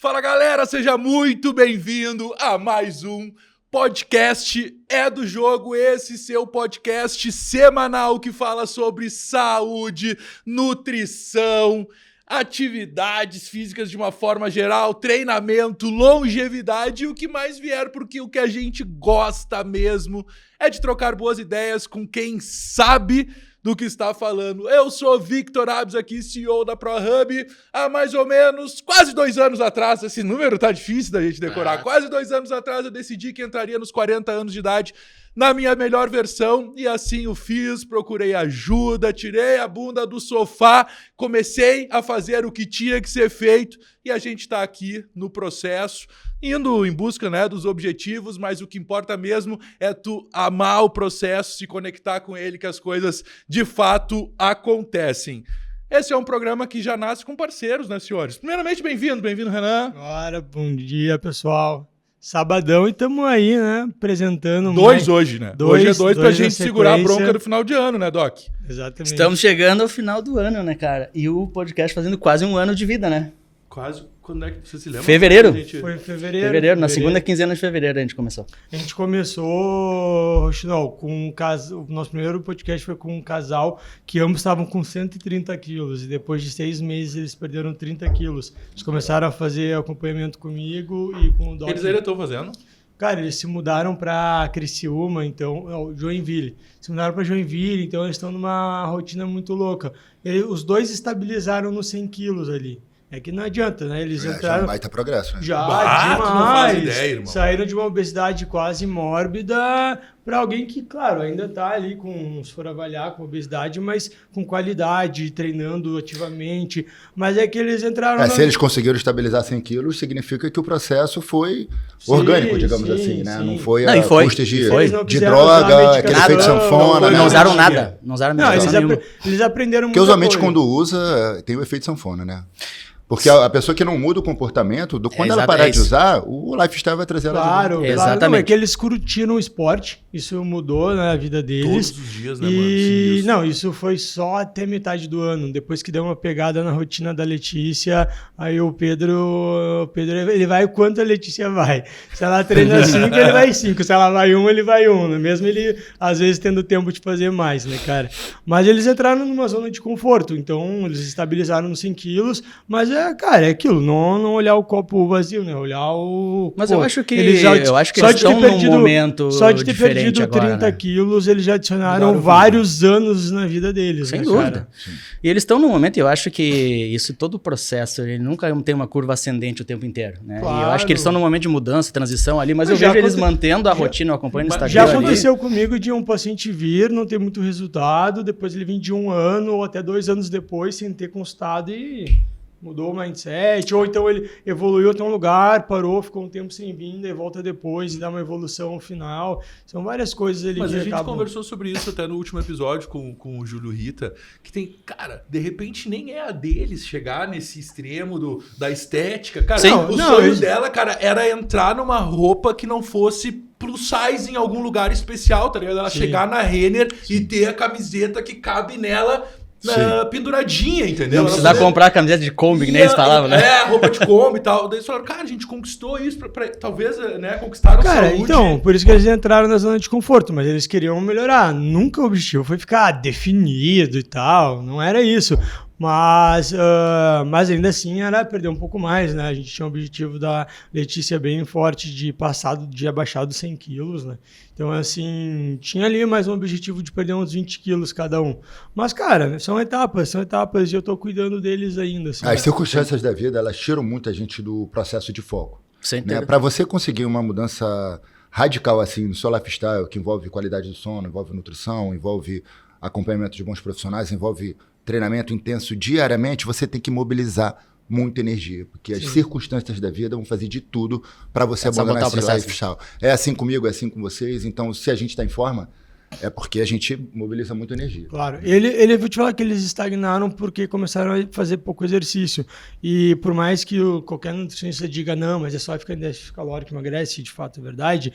Fala galera, seja muito bem-vindo a mais um podcast É do Jogo, esse seu podcast semanal que fala sobre saúde, nutrição, atividades físicas de uma forma geral, treinamento, longevidade e o que mais vier, porque o que a gente gosta mesmo é de trocar boas ideias com quem sabe do que está falando. Eu sou Victor Abs aqui, CEO da ProHub, há mais ou menos quase 2 anos atrás, esse número tá difícil da gente decorar, quase 2 anos atrás eu decidi que entraria nos 40 anos de idade na minha melhor versão e assim o fiz, procurei ajuda, tirei a bunda do sofá, comecei a fazer o que tinha que ser feito e a gente está aqui no processo, indo em busca, né, dos objetivos, mas o que importa mesmo é tu amar o processo, se conectar com ele, que as coisas de fato acontecem. Esse é um programa que já nasce com parceiros, né, senhores? Primeiramente, bem-vindo, Renan. Agora, bom dia, pessoal. Sabadão e estamos aí, né, apresentando... Dois hoje, né? Hoje é dois pra gente segurar a bronca do final de ano, né, Doc? Exatamente. Estamos chegando ao final do ano, né, cara? E o podcast fazendo quase 1 ano de vida, né? Quase. Quando é que você se lembra? Fevereiro. Foi em fevereiro. Na segunda quinzena de fevereiro a gente começou. A gente começou, Rochinol, com um casal. O nosso primeiro podcast foi com um casal que ambos estavam com 130 quilos. E depois de 6 meses eles perderam 30 quilos. Eles começaram a fazer acompanhamento comigo e com o Doc. Eles ainda estão fazendo? Cara, eles se mudaram para Criciúma, então, Joinville. Se mudaram para Joinville, então eles estão numa rotina muito louca. Os dois estabilizaram nos 100 quilos ali. É que não adianta, né? Eles entraram... Já é um baita progresso, né? Já, demais. Não faz ideia, irmão. Saíram de uma obesidade quase mórbida para alguém que, claro, ainda tá ali com, se for avaliar, com obesidade, mas com qualidade, treinando ativamente. Mas é que eles entraram... Se eles conseguiram estabilizar 100 quilos, significa que o processo foi orgânico, digamos assim, né? Não foi a custas de droga, aquele efeito sanfona. Não usaram nada. Não usaram nada. Eles aprenderam muito. Porque usualmente quando usa, tem o efeito sanfona, né? Porque a pessoa que não muda o comportamento, quando ela parar de usar, o lifestyle vai trazer ela de volta. Claro, exatamente. Não, é que eles curtiram o esporte, isso mudou, né, a vida deles. Todos os dias, né, mano? Não, isso foi só até metade do ano. Depois que deu uma pegada na rotina da Letícia, aí o Pedro ele vai o quanto a Letícia vai. Se ela treina 5, ele vai 5. Se ela vai 1, ele vai 1. Né? Mesmo ele, às vezes, tendo tempo de fazer mais, né, cara? Mas eles entraram numa zona de conforto. Então, eles estabilizaram nos 100 quilos, mas é aquilo, não olhar o copo vazio, né? Olhar o... Mas eu acho que eles estão num momento só de ter perdido agora, 30 quilos, eles já adicionaram vários anos na vida deles. Sem né, dúvida. Cara? E eles estão num momento, eu acho que isso, todo o processo, ele nunca tem uma curva ascendente o tempo inteiro, né? Claro. E eu acho que eles estão num momento de mudança, transição ali, mas eu vejo eles mantendo a rotina, eu acompanho no Instagram. Já aconteceu comigo de um paciente vir, não ter muito resultado, depois ele vir de 1 ano ou até 2 anos depois, sem ter consultado e... mudou o mindset, ou então ele evoluiu até um lugar, parou, ficou um tempo sem vinda e volta depois e dá uma evolução no final. São várias coisas ali. Mas que a gente acabam... conversou sobre isso até no último episódio com o Júlio Rita, que tem, cara, de repente nem é a deles chegar nesse extremo da estética. Cara, o sonho dela, cara, era entrar numa roupa que não fosse plus size em algum lugar especial, tá ligado? Ela chegar na Renner e ter a camiseta que cabe nela penduradinha, entendeu? Não precisar comprar a camiseta de Kombi, que nem eles falavam, né? Roupa de Kombi e tal. Daí eles falaram, cara, a gente conquistou isso, talvez, né, conquistaram saúde. Então, por isso que eles entraram na zona de conforto, mas eles queriam melhorar. Nunca o objetivo foi ficar definido e tal, não era isso. Mas ainda assim era perder um pouco mais, né? A gente tinha um objetivo da Letícia bem forte de abaixar dos 100 quilos, né? Então, assim, tinha ali mais um objetivo de perder uns 20 quilos cada um. Mas, cara, são etapas e eu tô cuidando deles ainda. Assim, As circunstâncias da vida, elas tiram muita gente do processo de foco. Né? Para você conseguir uma mudança radical assim no seu lifestyle, que envolve qualidade do sono, envolve nutrição, envolve acompanhamento de bons profissionais, envolve treinamento intenso diariamente, você tem que mobilizar muita energia, porque as circunstâncias da vida vão fazer de tudo para você abandonar esse lifestyle. É assim comigo, é assim com vocês, então se a gente está em forma, é porque a gente mobiliza muita energia. Claro. Ele vou te falar que eles estagnaram porque começaram a fazer pouco exercício. E por mais que qualquer nutricionista diga, não, mas é só ficar em déficit calórico, emagrece, de fato é verdade.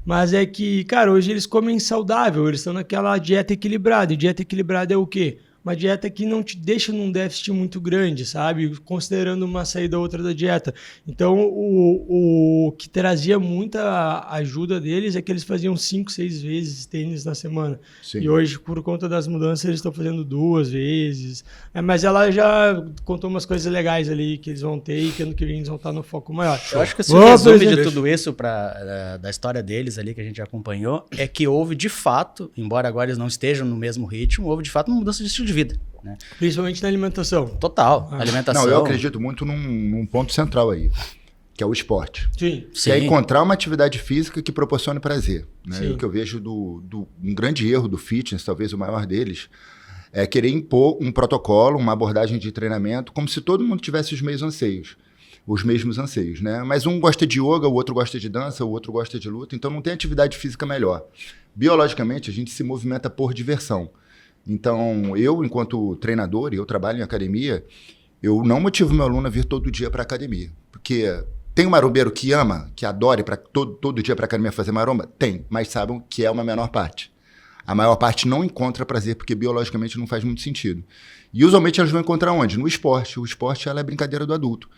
Mas é que, cara, hoje eles comem saudável, eles estão naquela dieta equilibrada. E dieta equilibrada é o quê? uma dieta que não te deixa num déficit muito grande, sabe? Considerando uma saída ou outra da dieta. Então, o que trazia muita ajuda deles é que eles faziam 5, 6 vezes tênis na semana. Sim. E hoje, por conta das mudanças, eles estão fazendo 2 vezes. Mas ela já contou umas coisas legais ali que eles vão ter e que ano que vem eles vão estar no foco maior. Eu acho que o resumo de tudo isso, da história deles ali que a gente acompanhou, é que houve de fato, embora agora eles não estejam no mesmo ritmo, houve de fato uma mudança de estilo de vida. Né? Principalmente na alimentação. Total. Alimentação. Não, eu acredito muito num ponto central aí, que é o esporte. Sim. Que é encontrar uma atividade física que proporcione prazer. Né? O que eu vejo um grande erro do fitness, talvez o maior deles, é querer impor um protocolo, uma abordagem de treinamento, como se todo mundo tivesse os mesmos anseios, né? Mas um gosta de yoga, o outro gosta de dança, o outro gosta de luta, então não tem atividade física melhor. Biologicamente, a gente se movimenta por diversão. Então, eu, enquanto treinador, e eu trabalho em academia, eu não motivo meu aluno a vir todo dia para a academia. Porque tem um marombeiro que ama, que adora ir todo dia para a academia fazer maromba? Tem, mas sabem que é uma menor parte. A maior parte não encontra prazer, porque biologicamente não faz muito sentido. E usualmente elas vão encontrar onde? No esporte. O esporte ela é brincadeira do adulto.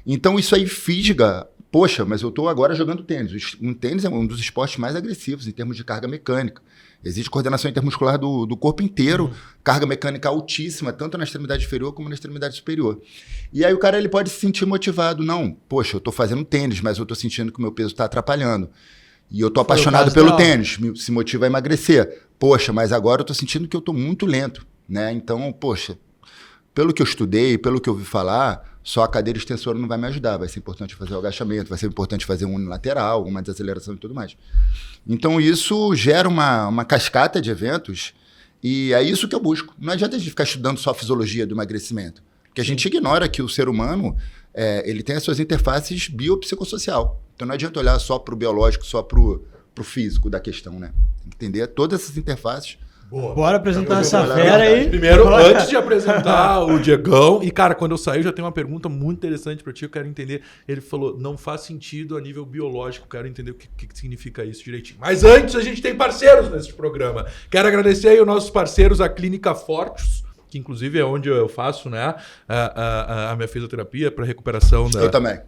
Então isso aí fisga. Poxa, mas eu estou agora jogando tênis. O tênis é um dos esportes mais agressivos em termos de carga mecânica. Existe coordenação intermuscular do corpo inteiro, carga mecânica altíssima, tanto na extremidade inferior como na extremidade superior. E aí o cara ele pode se sentir motivado. Não, poxa, eu estou fazendo tênis, mas eu estou sentindo que o meu peso está atrapalhando. E eu estou apaixonado pelo tênis, se motiva a emagrecer. Poxa, mas agora eu estou sentindo que eu estou muito lento, né? Então, poxa, pelo que eu estudei, pelo que eu ouvi falar, só a cadeira extensora não vai me ajudar. Vai ser importante fazer o agachamento, vai ser importante fazer um unilateral, uma desaceleração e tudo mais. Então, isso gera uma cascata de eventos e é isso que eu busco. Não adianta a gente ficar estudando só a fisiologia do emagrecimento, porque a gente ignora que o ser humano ele tem as suas interfaces biopsicossocial. Então, não adianta olhar só para o biológico, só para o físico da questão, né? Tem que entender todas essas interfaces. Boa. Bora apresentar essa fera aí. Primeiro, antes de apresentar o Diegão, e cara, quando eu saí, eu já tenho uma pergunta muito interessante para ti, eu quero entender. Ele falou, não faz sentido a nível biológico, quero entender o que significa isso direitinho. Mas antes, a gente tem parceiros nesse programa. Quero agradecer aí os nossos parceiros, a Clínica Fortes, que inclusive é onde eu faço, né, a minha fisioterapia para recuperação da... Eu também.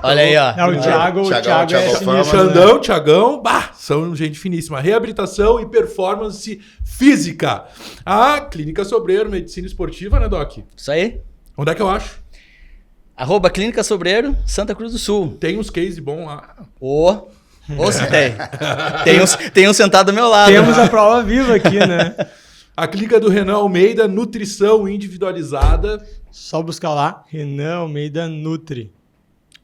Olha aí, ó. O Thiago é sinistro. Xandão, Thiagão, são gente finíssima. Reabilitação e performance física. A Clínica Sobreiro, Medicina Esportiva, né, Doc? Isso aí. Onde é que eu acho? @Clínica Sobreiro, Santa Cruz do Sul. Tem uns cases bons lá. Ou se tem. Tem um sentado ao meu lado. Temos a prova viva aqui, né? A clínica do Renan Almeida, nutrição individualizada. Só buscar lá, Renan Almeida Nutri.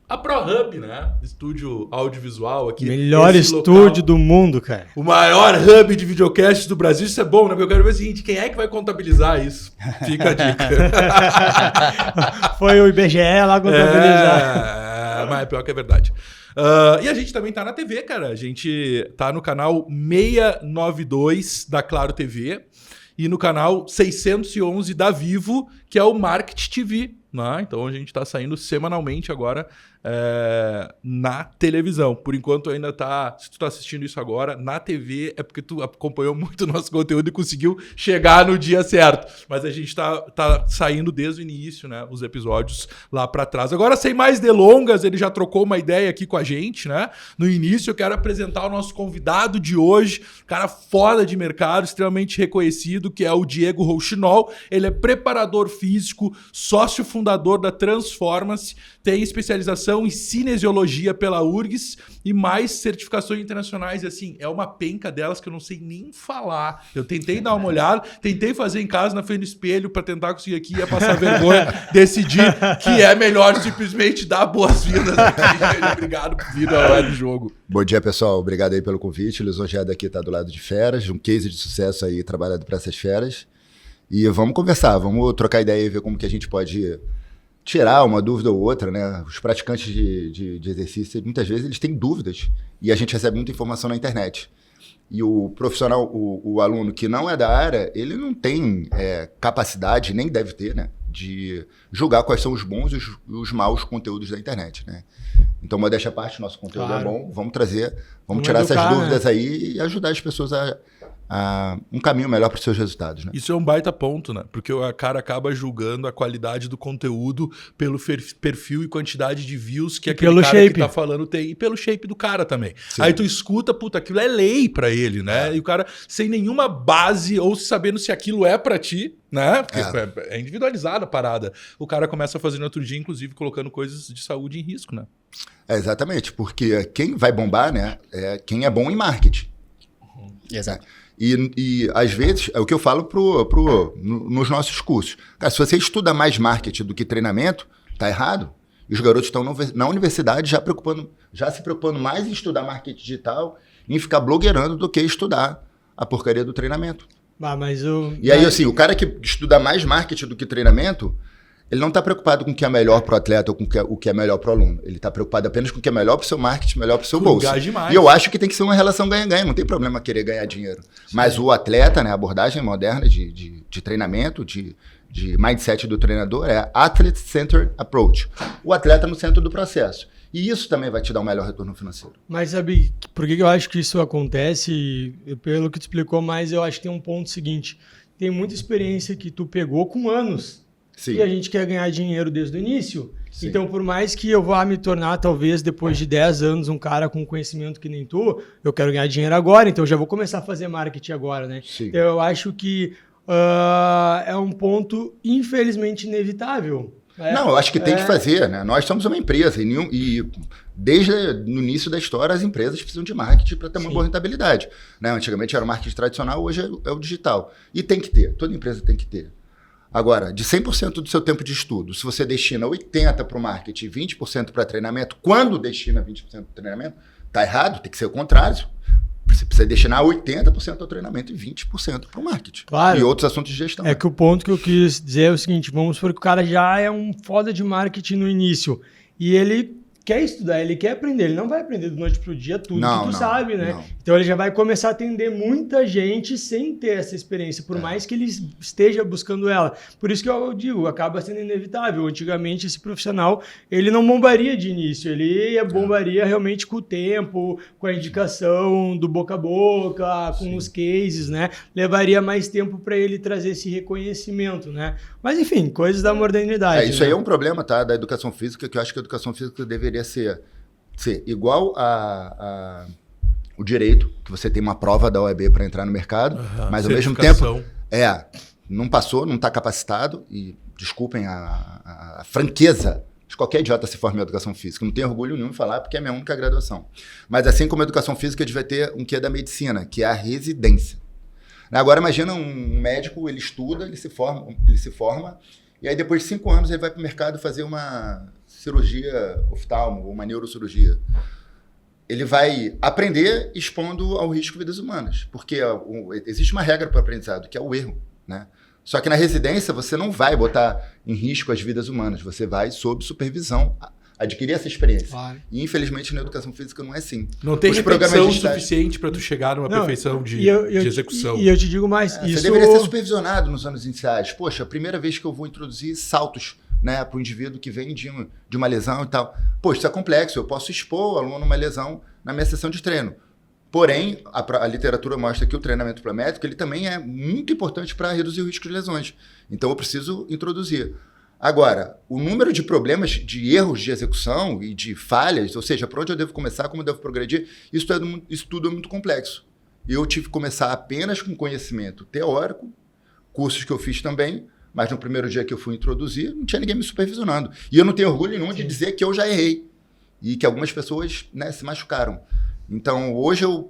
A ProHub, né? Estúdio audiovisual aqui. Melhor estúdio do mundo, cara. O maior hub de videocast do Brasil. Isso é bom, né? Porque eu quero ver o seguinte, quem é que vai contabilizar isso? Fica a dica. Foi o IBGE lá contabilizar. Mas é pior que é verdade. E a gente também tá na TV, cara. A gente tá no canal 692 da Claro TV e no canal 611 da Vivo, que é o Market TV. Né? Então a gente tá saindo semanalmente agora na televisão. Por enquanto ainda tá... Se tu tá assistindo isso agora, na TV é porque tu acompanhou muito o nosso conteúdo e conseguiu chegar no dia certo. Mas a gente tá saindo desde o início, né? Os episódios lá pra trás. Agora, sem mais delongas, ele já trocou uma ideia aqui com a gente, né? No início, eu quero apresentar o nosso convidado de hoje, cara foda de mercado, extremamente reconhecido, que é o Diego Rouxinol. Ele é preparador físico, sócio fundador da Transformance, tem especialização em cinesiologia pela URGS e mais certificações internacionais. E assim, é uma penca delas que eu não sei nem falar. Eu tentei dar uma olhada, tentei fazer em casa na frente do espelho para tentar conseguir aqui, ia passar vergonha, decidir que é melhor simplesmente dar boas-vindas aqui. Obrigado por vir ao Web Jogo. Bom dia, pessoal. Obrigado aí pelo convite. Lisonjeado aqui tá do lado de feras, um case de sucesso aí trabalhado para essas feras. E vamos conversar, vamos trocar ideia e ver como que a gente pode tirar uma dúvida ou outra, né? Os praticantes de exercício, muitas vezes, eles têm dúvidas e a gente recebe muita informação na internet. E o profissional, o aluno que não é da área, ele não tem capacidade, nem deve ter, né? De julgar quais são os bons e os maus conteúdos da internet, né? Então, modéstia à parte, nosso conteúdo é bom, vamos trazer, vamos tirar educar, essas dúvidas aí e ajudar as pessoas um caminho melhor para os seus resultados, né? Isso é um baita ponto, né? Porque o cara acaba julgando a qualidade do conteúdo pelo perfil e quantidade de views que aquele cara shape que tá falando tem. E pelo shape do cara também. Sim. Aí tu escuta, puta, aquilo é lei pra ele, né? E o cara, sem nenhuma base ou sabendo se aquilo é pra ti, né? Porque é individualizada a parada. O cara começa a fazer no outro dia, inclusive, colocando coisas de saúde em risco, né? Exatamente, porque quem vai bombar, né, é quem é bom em marketing. Exato. E às vezes, é o que eu falo nos nossos cursos. Cara, se você estuda mais marketing do que treinamento, tá errado. E os garotos estão na universidade já se preocupando mais em estudar marketing digital e em ficar blogueirando do que estudar a porcaria do treinamento. E aí, assim, o cara que estuda mais marketing do que treinamento, ele não está preocupado com o que é melhor para o atleta ou com o que é melhor para o aluno. Ele está preocupado apenas com o que é melhor para o seu marketing, melhor para o seu bolso. E eu acho que tem que ser uma relação ganha-ganha. Não tem problema querer ganhar dinheiro. Sim. Mas o atleta, né, a abordagem moderna de treinamento, de mindset do treinador é Athlete-Centered Approach. O atleta no centro do processo. E isso também vai te dar um melhor retorno financeiro. Mas sabe por que eu acho que isso acontece? Pelo que tu explicou, mas eu acho que tem um ponto seguinte. Tem muita experiência que tu pegou com anos. Sim. E a gente quer ganhar dinheiro desde o início. Sim. Então, por mais que eu vá me tornar, talvez, depois de 10 anos, um cara com conhecimento que nem tu, eu quero ganhar dinheiro agora, então eu já vou começar a fazer marketing agora, né? Sim. Então, eu acho que é um ponto, infelizmente, inevitável. Não, eu acho que tem que fazer, né? Nós somos uma empresa e desde o início da história as empresas precisam de marketing para ter uma boa rentabilidade. Né? Antigamente era o marketing tradicional, hoje é o digital. E tem que ter, toda empresa tem que ter. Agora, de 100% do seu tempo de estudo, se você destina 80% para o marketing e 20% para treinamento, quando destina 20% para o treinamento, está errado, tem que ser o contrário. Você precisa destinar 80% ao treinamento e 20% para o marketing. Claro. E outros assuntos de gestão. É que o ponto que eu quis dizer é o seguinte, vamos supor que o cara já é um foda de marketing no início e ele quer estudar, ele quer aprender, ele não vai aprender do noite pro dia tudo que tu sabe, né? Não. Então ele já vai começar a atender muita gente sem ter essa experiência, por mais que ele esteja buscando ela. Por isso que eu digo, acaba sendo inevitável. Antigamente esse profissional, ele não bombaria de início, ele bombaria realmente com o tempo, com a indicação do boca a boca, com os cases, né? Levaria mais tempo para ele trazer esse reconhecimento, né? Mas enfim, coisas da modernidade. Isso aí é um problema, tá? Da educação física, que eu acho que a educação física deveria ser igual o direito, que você tem uma prova da OAB para entrar no mercado, mas ao mesmo tempo não passou, não está capacitado, e desculpem a franqueza de qualquer idiota se forma em educação física, não tenho orgulho nenhum em falar porque é a minha única graduação, mas assim como a educação física devia ter um quê da medicina, que é a residência. Agora imagina um médico, ele estuda, ele se forma e aí depois de 5 anos ele vai para o mercado fazer uma cirurgia oftalmo, uma neurocirurgia. Ele vai aprender expondo ao risco vidas humanas, porque existe uma regra para o aprendizado, que é o erro, né? Só que na residência você não vai botar em risco as vidas humanas, você vai sob supervisão adquirir essa experiência. Claro. E infelizmente na educação física não é assim. Não tem repetição suficiente para tu chegar numa perfeição de execução. E eu te digo mais, isso... Você deveria ser supervisionado nos anos iniciais. Poxa, a primeira vez que eu vou introduzir saltos, né, para o indivíduo que vem de uma lesão e tal. Poxa, isso é complexo, eu posso expor o aluno uma lesão na minha sessão de treino. Porém, a literatura mostra que o treinamento pliométrico ele também é muito importante para reduzir o risco de lesões. Então eu preciso introduzir. Agora, o número de problemas, de erros de execução e de falhas, ou seja, por onde eu devo começar, como eu devo progredir, isso tudo é muito complexo. Eu tive que começar apenas com conhecimento teórico, cursos que eu fiz também, mas no primeiro dia que eu fui introduzir, não tinha ninguém me supervisionando. E eu não tenho orgulho nenhum de dizer que eu já errei e que algumas pessoas, né, se machucaram. Então, hoje eu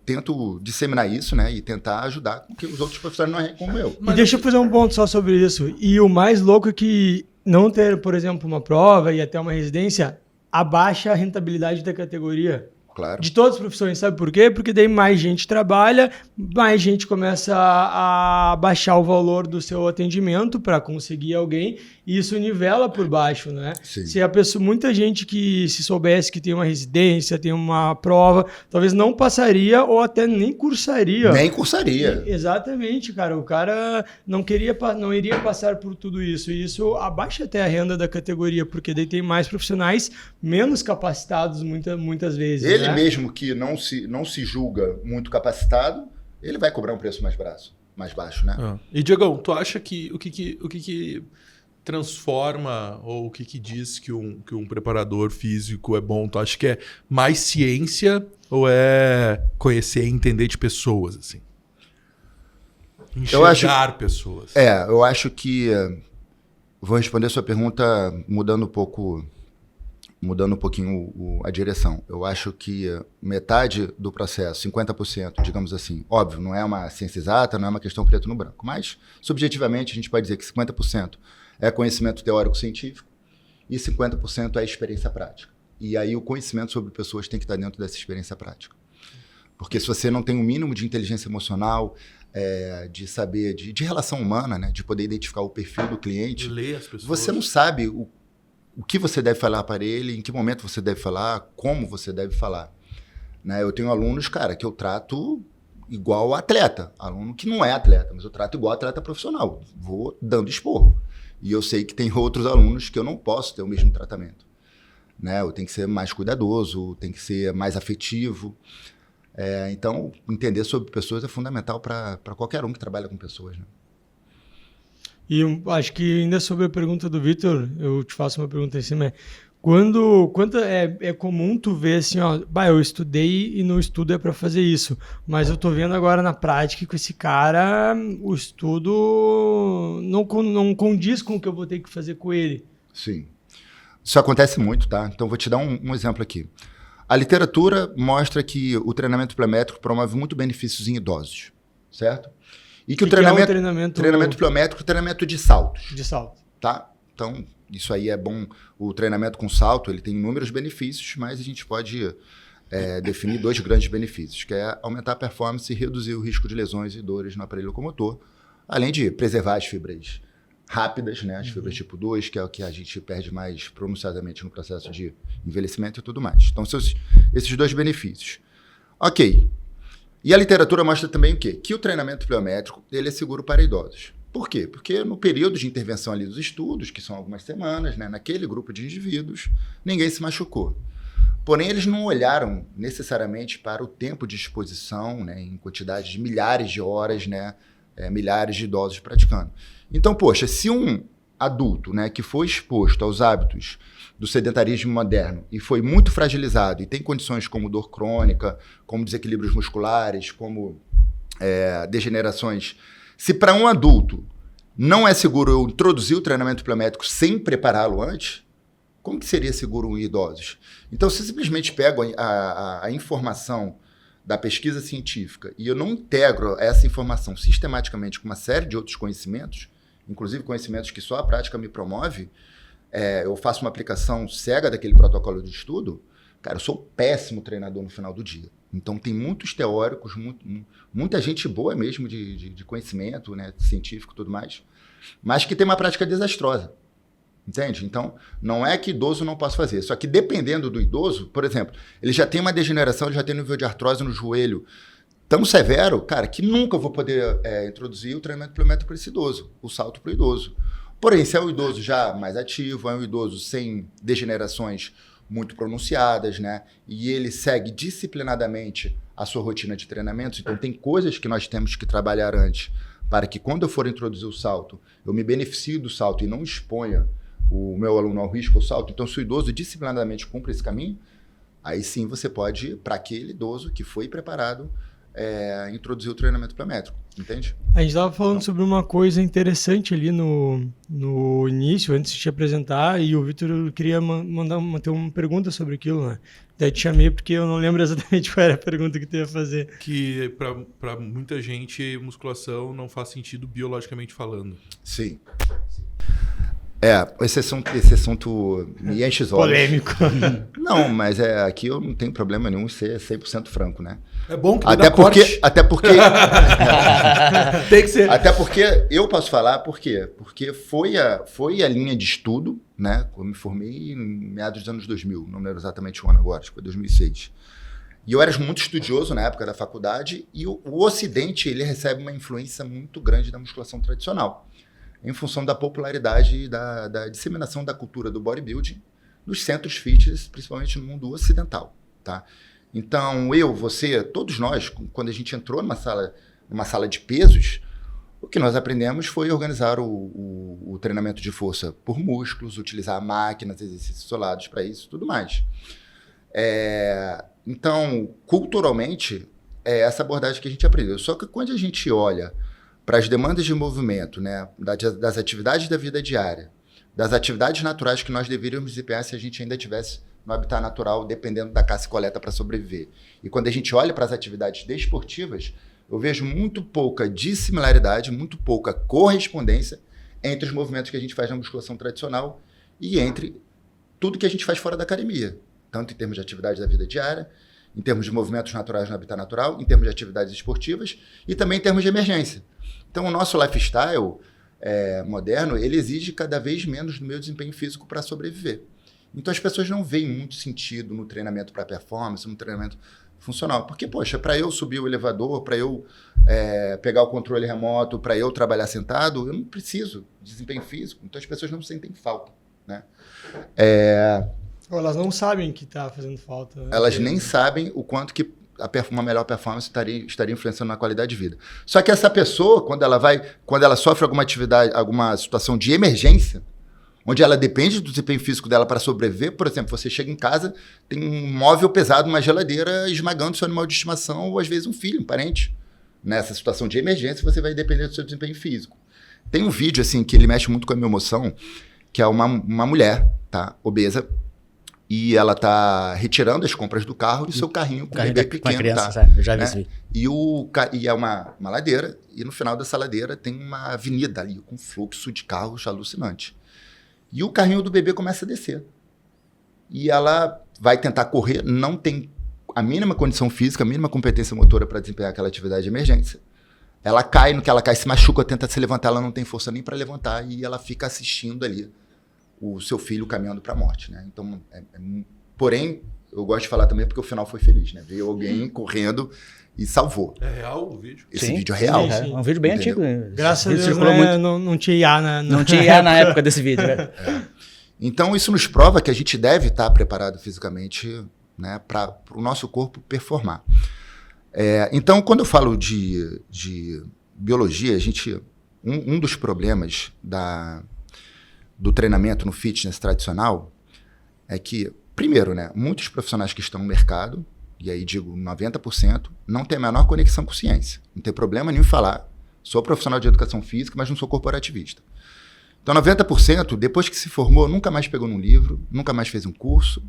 tento disseminar isso, né, e tentar ajudar com que os outros professores não errem como eu. E deixa eu fazer um ponto só sobre isso. E o mais louco é que não ter, por exemplo, uma prova e até uma residência abaixa a rentabilidade da categoria. Claro. De todas as profissões, sabe por quê? Porque daí mais gente trabalha, mais gente começa a baixar o valor do seu atendimento para conseguir alguém, e isso nivela por baixo, né? Sim. Se a pessoa, muita gente que se soubesse que tem uma residência, tem uma prova, talvez não passaria ou até nem cursaria. Nem cursaria. Exatamente, cara. O cara não iria passar por tudo isso. E isso abaixa até a renda da categoria, porque daí tem mais profissionais menos capacitados muitas vezes. Ele mesmo que não se julga muito capacitado, ele vai cobrar um preço mais baixo, né? E, Diegão, tu acha que o que transforma ou o que diz que um preparador físico é bom? Tu acha que é mais ciência ou é conhecer e entender de pessoas, assim? Enxergar pessoas. Eu acho que... Vou responder a sua pergunta mudando um pouquinho a direção. Eu acho que metade do processo, 50%, digamos assim, óbvio, não é uma ciência exata, não é uma questão preto no branco, mas subjetivamente a gente pode dizer que 50% é conhecimento teórico-científico e 50% é experiência prática. E aí o conhecimento sobre pessoas tem que estar dentro dessa experiência prática. Porque se você não tem um mínimo de inteligência emocional, de saber, de relação humana, né, de poder identificar o perfil do cliente, ler as pessoas. Você não sabe o que você deve falar para ele, em que momento você deve falar, como você deve falar. Né? Eu tenho alunos, cara, que eu trato igual atleta. Aluno que não é atleta, mas eu trato igual atleta profissional. Vou dando esporro. E eu sei que tem outros alunos que eu não posso ter o mesmo tratamento. Né? Eu tenho que ser mais cuidadoso, tenho que ser mais afetivo. Então, entender sobre pessoas é fundamental para qualquer um que trabalha com pessoas. Né? E acho que ainda sobre a pergunta do Vitor, eu te faço uma pergunta em cima. Quando é comum tu ver assim, ó, eu estudei e no estudo é para fazer isso, mas eu tô vendo agora na prática que com esse cara o estudo não condiz com o que eu vou ter que fazer com ele. Sim. Isso acontece muito, tá? Então vou te dar um exemplo aqui. A literatura mostra que o treinamento pliométrico promove muito benefícios em idosos, certo? E que o treinamento pliométrico é treinamento de saltos. De salto. Tá? Então, isso aí é bom. O treinamento com salto, ele tem inúmeros benefícios, mas a gente pode definir 2 grandes benefícios, que é aumentar a performance e reduzir o risco de lesões e dores no aparelho locomotor, além de preservar as fibras rápidas, né? As fibras tipo 2, que é o que a gente perde mais pronunciadamente no processo de envelhecimento e tudo mais. Então, são esses 2 benefícios. Ok. E a literatura mostra também o quê? Que o treinamento pliométrico ele é seguro para idosos. Por quê? Porque no período de intervenção ali dos estudos, que são algumas semanas, né, naquele grupo de indivíduos, ninguém se machucou. Porém, eles não olharam necessariamente para o tempo de exposição, né, em quantidade de milhares de horas, né, milhares de idosos praticando. Então, poxa, se um adulto, né, que foi exposto aos hábitos do sedentarismo moderno e foi muito fragilizado e tem condições como dor crônica, como desequilíbrios musculares, como degenerações, se para um adulto não é seguro eu introduzir o treinamento pliométrico sem prepará-lo antes, como que seria seguro em idosos? Então, se eu simplesmente pego a informação da pesquisa científica e eu não integro essa informação sistematicamente com uma série de outros conhecimentos, inclusive conhecimentos que só a prática me promove, eu faço uma aplicação cega daquele protocolo de estudo, cara, eu sou péssimo treinador no final do dia. Então, tem muitos teóricos, muita gente boa mesmo de conhecimento, né, científico e tudo mais, mas que tem uma prática desastrosa. Entende? Então, não é que idoso não possa fazer. Só que dependendo do idoso, por exemplo, ele já tem uma degeneração, ele já tem um nível de artrose no joelho tão severo, cara, que nunca vou poder introduzir o treinamento pliométrico para esse idoso, o salto para o idoso. Porém, se é um idoso já mais ativo, é um idoso sem degenerações muito pronunciadas, né? E ele segue disciplinadamente a sua rotina de treinamentos, então tem coisas que nós temos que trabalhar antes para que quando eu for introduzir o salto, eu me beneficie do salto e não exponha o meu aluno ao risco ao salto. Então, se o idoso disciplinadamente cumpre esse caminho, aí sim você pode, para aquele idoso que foi preparado, introduzir o treinamento pliométrico, entende? A gente estava falando sobre uma coisa interessante ali no início, antes de te apresentar, e o Vitor queria ter uma pergunta sobre aquilo, né? Daí te chamei porque eu não lembro exatamente qual era a pergunta que tu ia fazer. Que para muita gente, musculação não faz sentido biologicamente falando. Sim. Esse assunto me enche os olhos. Polêmico. Não, mas aqui eu não tenho problema nenhum em ser 100% franco, né? É bom que até porque tem que ser. Até porque eu posso falar por quê? Porque foi a linha de estudo, né? Eu me formei em meados dos anos 2000, não lembro exatamente o ano agora, acho que foi 2006. E eu era muito estudioso na época da faculdade e o Ocidente ele recebe uma influência muito grande da musculação tradicional, em função da popularidade e da disseminação da cultura do bodybuilding nos centros fitness, principalmente no mundo ocidental, tá? Então, você, todos nós, quando a gente entrou numa sala numa sala de pesos, o que nós aprendemos foi organizar o treinamento de força por músculos, utilizar máquinas, exercícios isolados para isso, tudo mais. Então, culturalmente, é essa abordagem que a gente aprendeu. Só que quando a gente olha para as demandas de movimento, né, das atividades da vida diária, das atividades naturais que nós deveríamos desempenhar se a gente ainda tivesse no habitat natural, dependendo da caça e coleta para sobreviver. E quando a gente olha para as atividades desportivas, eu vejo muito pouca dissimilaridade, muito pouca correspondência entre os movimentos que a gente faz na musculação tradicional e entre tudo que a gente faz fora da academia. Tanto em termos de atividade da vida diária, em termos de movimentos naturais no habitat natural, em termos de atividades esportivas e também em termos de emergência. Então, o nosso lifestyle moderno, ele exige cada vez menos do meu desempenho físico para sobreviver. Então, as pessoas não veem muito sentido no treinamento para performance, no treinamento funcional. Porque, poxa, para eu subir o elevador, para eu pegar o controle remoto, para eu trabalhar sentado, eu não preciso de desempenho físico. Então, as pessoas não sentem falta, né? Elas não sabem que está fazendo falta. Né? Elas nem sabem o quanto que uma melhor performance estaria influenciando na qualidade de vida. Só que essa pessoa, quando ela sofre alguma atividade, alguma situação de emergência, onde ela depende do desempenho físico dela para sobreviver, por exemplo, você chega em casa, tem um móvel pesado, uma geladeira esmagando seu animal de estimação, ou às vezes um filho, um parente. Nessa situação de emergência, você vai depender do seu desempenho físico. Tem um vídeo assim que ele mexe muito com a minha emoção, que é uma mulher, tá, obesa, e ela tá retirando as compras do carro e o seu carrinho com o bebê pequeno. Com a criança, tá? Eu já vi esse vídeo. E é uma ladeira, e no final dessa ladeira tem uma avenida ali com fluxo de carros alucinante. E o carrinho do bebê começa a descer. E ela vai tentar correr, não tem a mínima condição física, a mínima competência motora para desempenhar aquela atividade de emergência. Ela cai, no que ela cai, se machuca, tenta se levantar, ela não tem força nem para levantar e ela fica assistindo ali o seu filho caminhando para a morte, né? Então, porém, eu gosto de falar também porque o final foi feliz, né? Veio alguém correndo e salvou. É real o vídeo? Esse vídeo é real. Sim. É um vídeo bem antigo. Graças a Deus, não tinha IA não tinha IA na época desse vídeo. Né? Então, isso nos prova que a gente deve estar preparado fisicamente, né, para o nosso corpo performar. Então, quando eu falo de biologia, um dos problemas do treinamento no fitness tradicional é que, primeiro, né, muitos profissionais que estão no mercado, e aí digo 90%, não tem a menor conexão com ciência. Não tem problema nenhum em falar, sou profissional de educação física, mas não sou corporativista. Então 90%, depois que se formou, nunca mais pegou num livro, nunca mais fez um curso.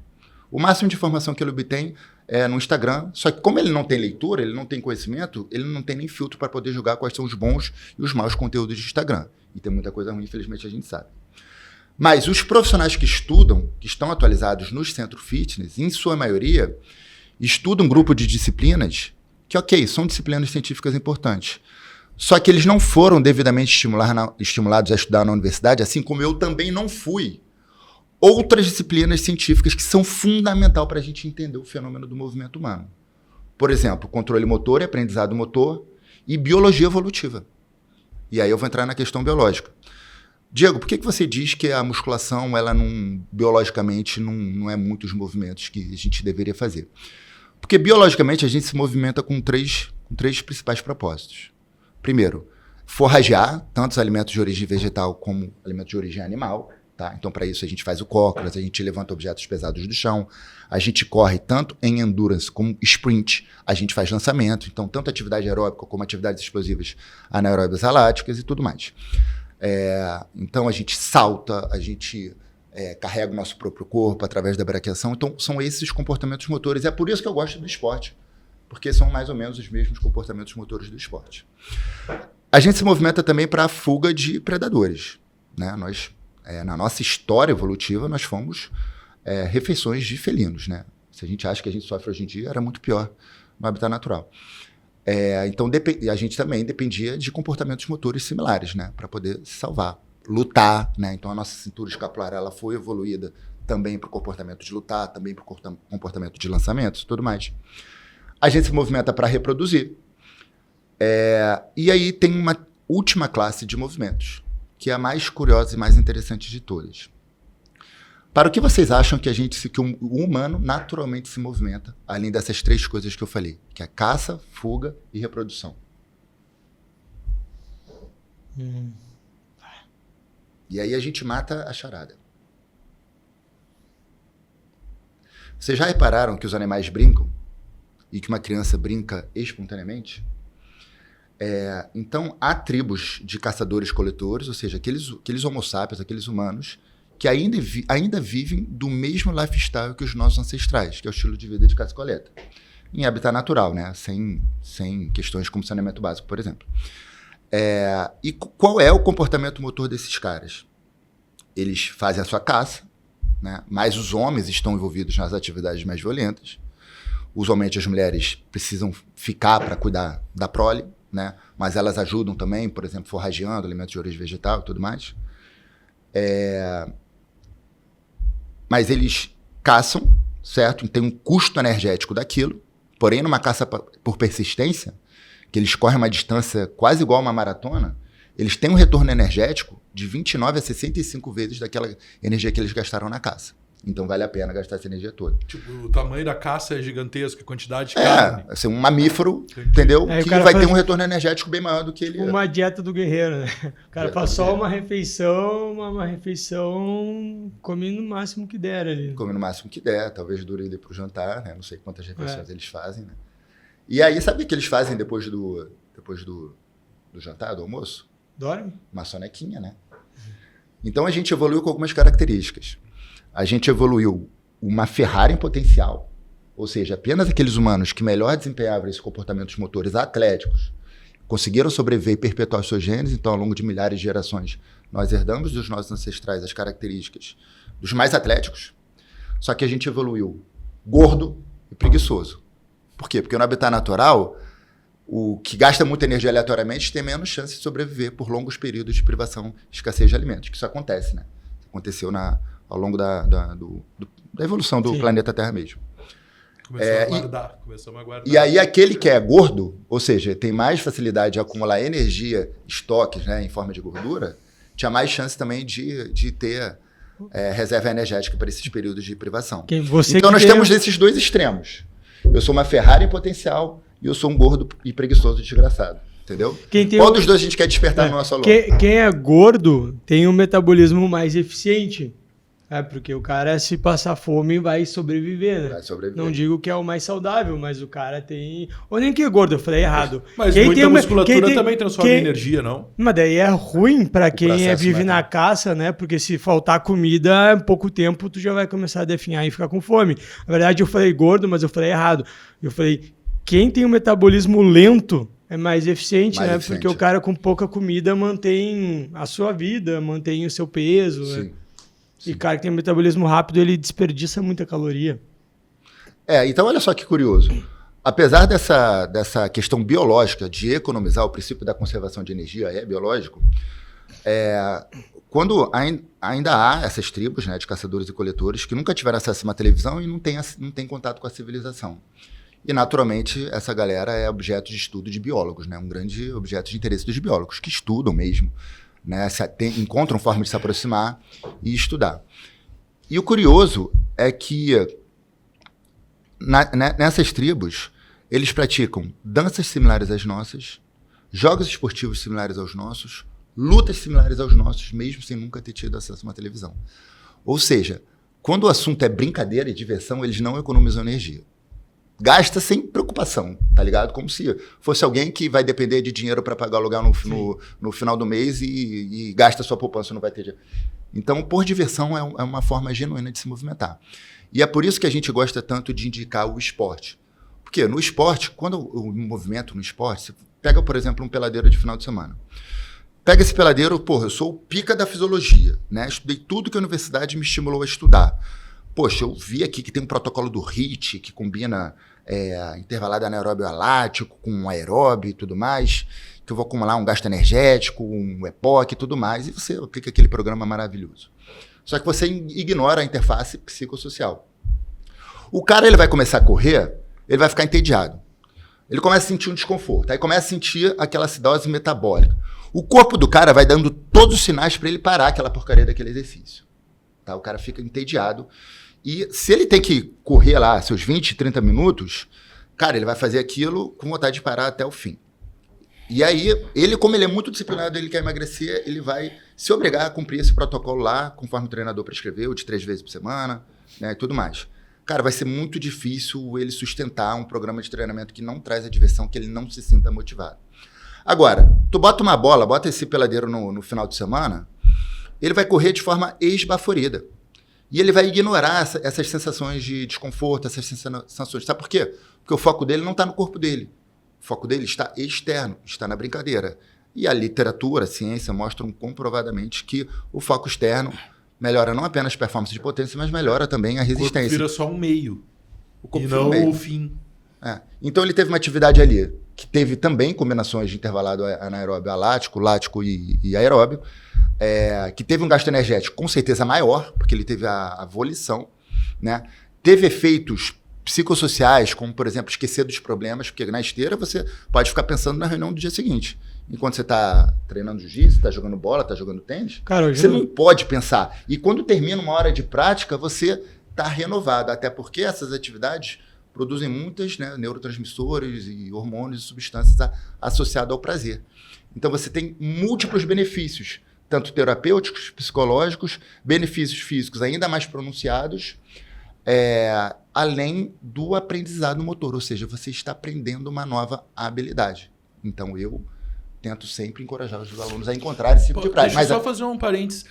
O máximo de informação que ele obtém é no Instagram, só que como ele não tem leitura, ele não tem conhecimento, ele não tem nem filtro para poder julgar quais são os bons e os maus conteúdos de Instagram. E tem muita coisa ruim, infelizmente a gente sabe. Mas os profissionais que estudam, que estão atualizados nos centros fitness, em sua maioria, estudam um grupo de disciplinas que, ok, são disciplinas científicas importantes. Só que eles não foram devidamente estimulados a estudar na universidade, assim como eu também não fui. Outras disciplinas científicas que são fundamentais para a gente entender o fenômeno do movimento humano. Por exemplo, controle motor e aprendizado motor e biologia evolutiva. E aí eu vou entrar na questão biológica. Diego, por que você diz que a musculação, ela biologicamente, não é muitos movimentos que a gente deveria fazer? Porque biologicamente a gente se movimenta com três principais propósitos. Primeiro, forragear tanto os alimentos de origem vegetal como alimentos de origem animal. Tá? Então, para isso, a gente faz o cócoras, a gente levanta objetos pesados do chão, a gente corre tanto em endurance como sprint, a gente faz lançamento, então tanto atividade aeróbica como atividades explosivas anaeróbicas aláticas e tudo mais. Então, a gente salta, a gente carrega o nosso próprio corpo através da braquiação. Então, são esses os comportamentos motores. É por isso que eu gosto do esporte, porque são mais ou menos os mesmos comportamentos motores do esporte. A gente se movimenta também para a fuga de predadores. Né? Na nossa história evolutiva, nós fomos refeições de felinos. Né? Se a gente acha que a gente sofre hoje em dia, era muito pior no habitat natural. Então, a gente também dependia de comportamentos motores similares, né? Para poder se salvar. Lutar, né? Então, a nossa cintura escapular ela foi evoluída também para o comportamento de lutar, também para o comportamento de lançamentos e tudo mais. A gente se movimenta para reproduzir. E aí tem uma última classe de movimentos, que é a mais curiosa e mais interessante de todas. Para o que vocês acham que o humano naturalmente se movimenta, além dessas três coisas que eu falei, que é caça, fuga e reprodução? E aí a gente mata a charada. Vocês já repararam que os animais brincam? E que uma criança brinca espontaneamente? Então, há tribos de caçadores-coletores, ou seja, aqueles homo sapiens, aqueles humanos, que ainda vivem do mesmo lifestyle que os nossos ancestrais, que é o estilo de vida de caça e coleta. Em habitat natural, né? Sem questões como saneamento básico, por exemplo. E qual é o comportamento motor desses caras? Eles fazem a sua caça, né? Mas os homens estão envolvidos nas atividades mais violentas. Usualmente as mulheres precisam ficar para cuidar da prole, né? Mas elas ajudam também, por exemplo, forrageando alimentos de origem vegetal e tudo mais. Mas eles caçam, certo? Tem um custo energético daquilo. Porém, numa caça por persistência, que eles correm uma distância quase igual a uma maratona, eles têm um retorno energético de 29 a 65 vezes daquela energia que eles gastaram na caça. Então vale a pena gastar essa energia toda. Tipo, o tamanho da caça é gigantesco, a quantidade de carne. Assim, um mamífero, entendeu? Que vai ter um retorno energético bem maior do que ele... Uma dieta do guerreiro, né? O cara faz só uma refeição, come no máximo que der ali. Come no máximo que der, talvez dure ele pro jantar, né? Não sei quantas refeições eles fazem, né? E aí, sabe o que eles fazem depois do jantar, do almoço? Dorme? Uma sonequinha, né? Então a gente evoluiu com algumas características. A gente evoluiu uma Ferrari em potencial, ou seja, apenas aqueles humanos que melhor desempenhavam esses comportamentos motores atléticos conseguiram sobreviver e perpetuar seus genes. Então, ao longo de milhares de gerações, nós herdamos dos nossos ancestrais as características dos mais atléticos, só que a gente evoluiu gordo e preguiçoso. Por quê? Porque no habitat natural, o que gasta muita energia aleatoriamente tem menos chance de sobreviver por longos períodos de privação e escassez de alimentos, que isso acontece, né? Aconteceu ao longo da evolução do planeta Terra mesmo. Começamos a guardar. E aí aquele que é gordo, ou seja, tem mais facilidade de acumular energia, estoques, né, em forma de gordura, tinha mais chance também de ter reserva energética para esses períodos de privação. Então nós temos esses dois extremos. Eu sou uma Ferrari em potencial e eu sou um gordo e preguiçoso desgraçado. Entendeu? Qual dos dois a gente quer despertar no nosso aluno? Quem é gordo tem um metabolismo mais eficiente. Porque o cara, se passar fome, vai sobreviver, né? Vai sobreviver. Não digo que é o mais saudável, mas o cara tem... Ou nem que é gordo, eu falei errado. Mas muita musculatura também transforma em energia, não? Mas daí é ruim pra quem vive na caça, né? Porque se faltar comida, em pouco tempo tu já vai começar a definhar e ficar com fome. Na verdade, eu falei gordo, mas eu falei errado. Eu falei, quem tem um metabolismo lento é mais eficiente, né? Porque o cara com pouca comida mantém a sua vida, mantém o seu peso, Sim. né? E cara que tem metabolismo rápido, ele desperdiça muita caloria. Então olha só que curioso. Apesar dessa questão biológica de economizar, o princípio da conservação de energia é biológico, quando ainda há essas tribos, né, de caçadores e coletores que nunca tiveram acesso a uma televisão e não tem contato com a civilização. E, naturalmente, essa galera é objeto de estudo de biólogos, né? Um grande objeto de interesse dos biólogos, que estudam mesmo, né? Encontram formas de se aproximar e estudar. E o curioso é que nessas tribos eles praticam danças similares às nossas, jogos esportivos similares aos nossos, lutas similares aos nossos, mesmo sem nunca ter tido acesso a uma televisão. Ou seja, quando o assunto é brincadeira e diversão, eles não economizam energia. Gasta sem preocupação, tá ligado? Como se fosse alguém que vai depender de dinheiro para pagar aluguel no final do mês e gasta sua poupança, não vai ter dinheiro. Então, por diversão, é uma forma genuína de se movimentar. E é por isso que a gente gosta tanto de indicar o esporte. Porque no esporte, quando o movimento no esporte, você pega, por exemplo, um peladeiro de final de semana. Pega esse peladeiro, eu sou o pica da fisiologia, né? Estudei tudo que a universidade me estimulou a estudar. Poxa, eu vi aqui que tem um protocolo do HIIT, que combina intervalado anaeróbio alático com aeróbio e tudo mais, que eu vou acumular um gasto energético, um EPOC e tudo mais, e você aplica aquele programa maravilhoso. Só que você ignora a interface psicossocial. O cara, ele vai começar a correr, ele vai ficar entediado. Ele começa a sentir um desconforto, aí começa a sentir aquela acidose metabólica. O corpo do cara vai dando todos os sinais para ele parar aquela porcaria daquele exercício. Tá? O cara fica entediado. E se ele tem que correr lá seus 20, 30 minutos, cara, ele vai fazer aquilo com vontade de parar até o fim. E aí, como ele é muito disciplinado, ele quer emagrecer, ele vai se obrigar a cumprir esse protocolo lá, conforme o treinador prescreveu, de 3 vezes por semana, né, e tudo mais. Cara, vai ser muito difícil ele sustentar um programa de treinamento que não traz a diversão, que ele não se sinta motivado. Agora, tu bota uma bola, bota esse peladeiro no final de semana, ele vai correr de forma esbaforida. E ele vai ignorar essas sensações de desconforto, essas sensações. Sabe por quê? Porque o foco dele não está no corpo dele. O foco dele está externo, está na brincadeira. E a literatura, a ciência mostram comprovadamente que o foco externo melhora não apenas a performance de potência, mas melhora também a resistência. O corpo vira só um meio, e não o fim. Então ele teve uma atividade ali, que teve também combinações de intervalado anaeróbio alático, lático e aeróbio, que teve um gasto energético com certeza maior, porque ele teve a volição, né? Teve efeitos psicossociais, como, por exemplo, esquecer dos problemas, porque na esteira você pode ficar pensando na reunião do dia seguinte. Enquanto você está treinando jiu-jitsu, está jogando bola, está jogando tênis, você não pode pensar. E quando termina uma hora de prática, você está renovado, até porque essas atividades produzem muitas, né, neurotransmissores e hormônios e substâncias associadas ao prazer. Então você tem múltiplos benefícios, tanto terapêuticos, psicológicos, benefícios físicos ainda mais pronunciados, além do aprendizado motor, ou seja, você está aprendendo uma nova habilidade. Então eu tento sempre encorajar os alunos a encontrar esse tipo de prática. Deixa eu só fazer um parênteses.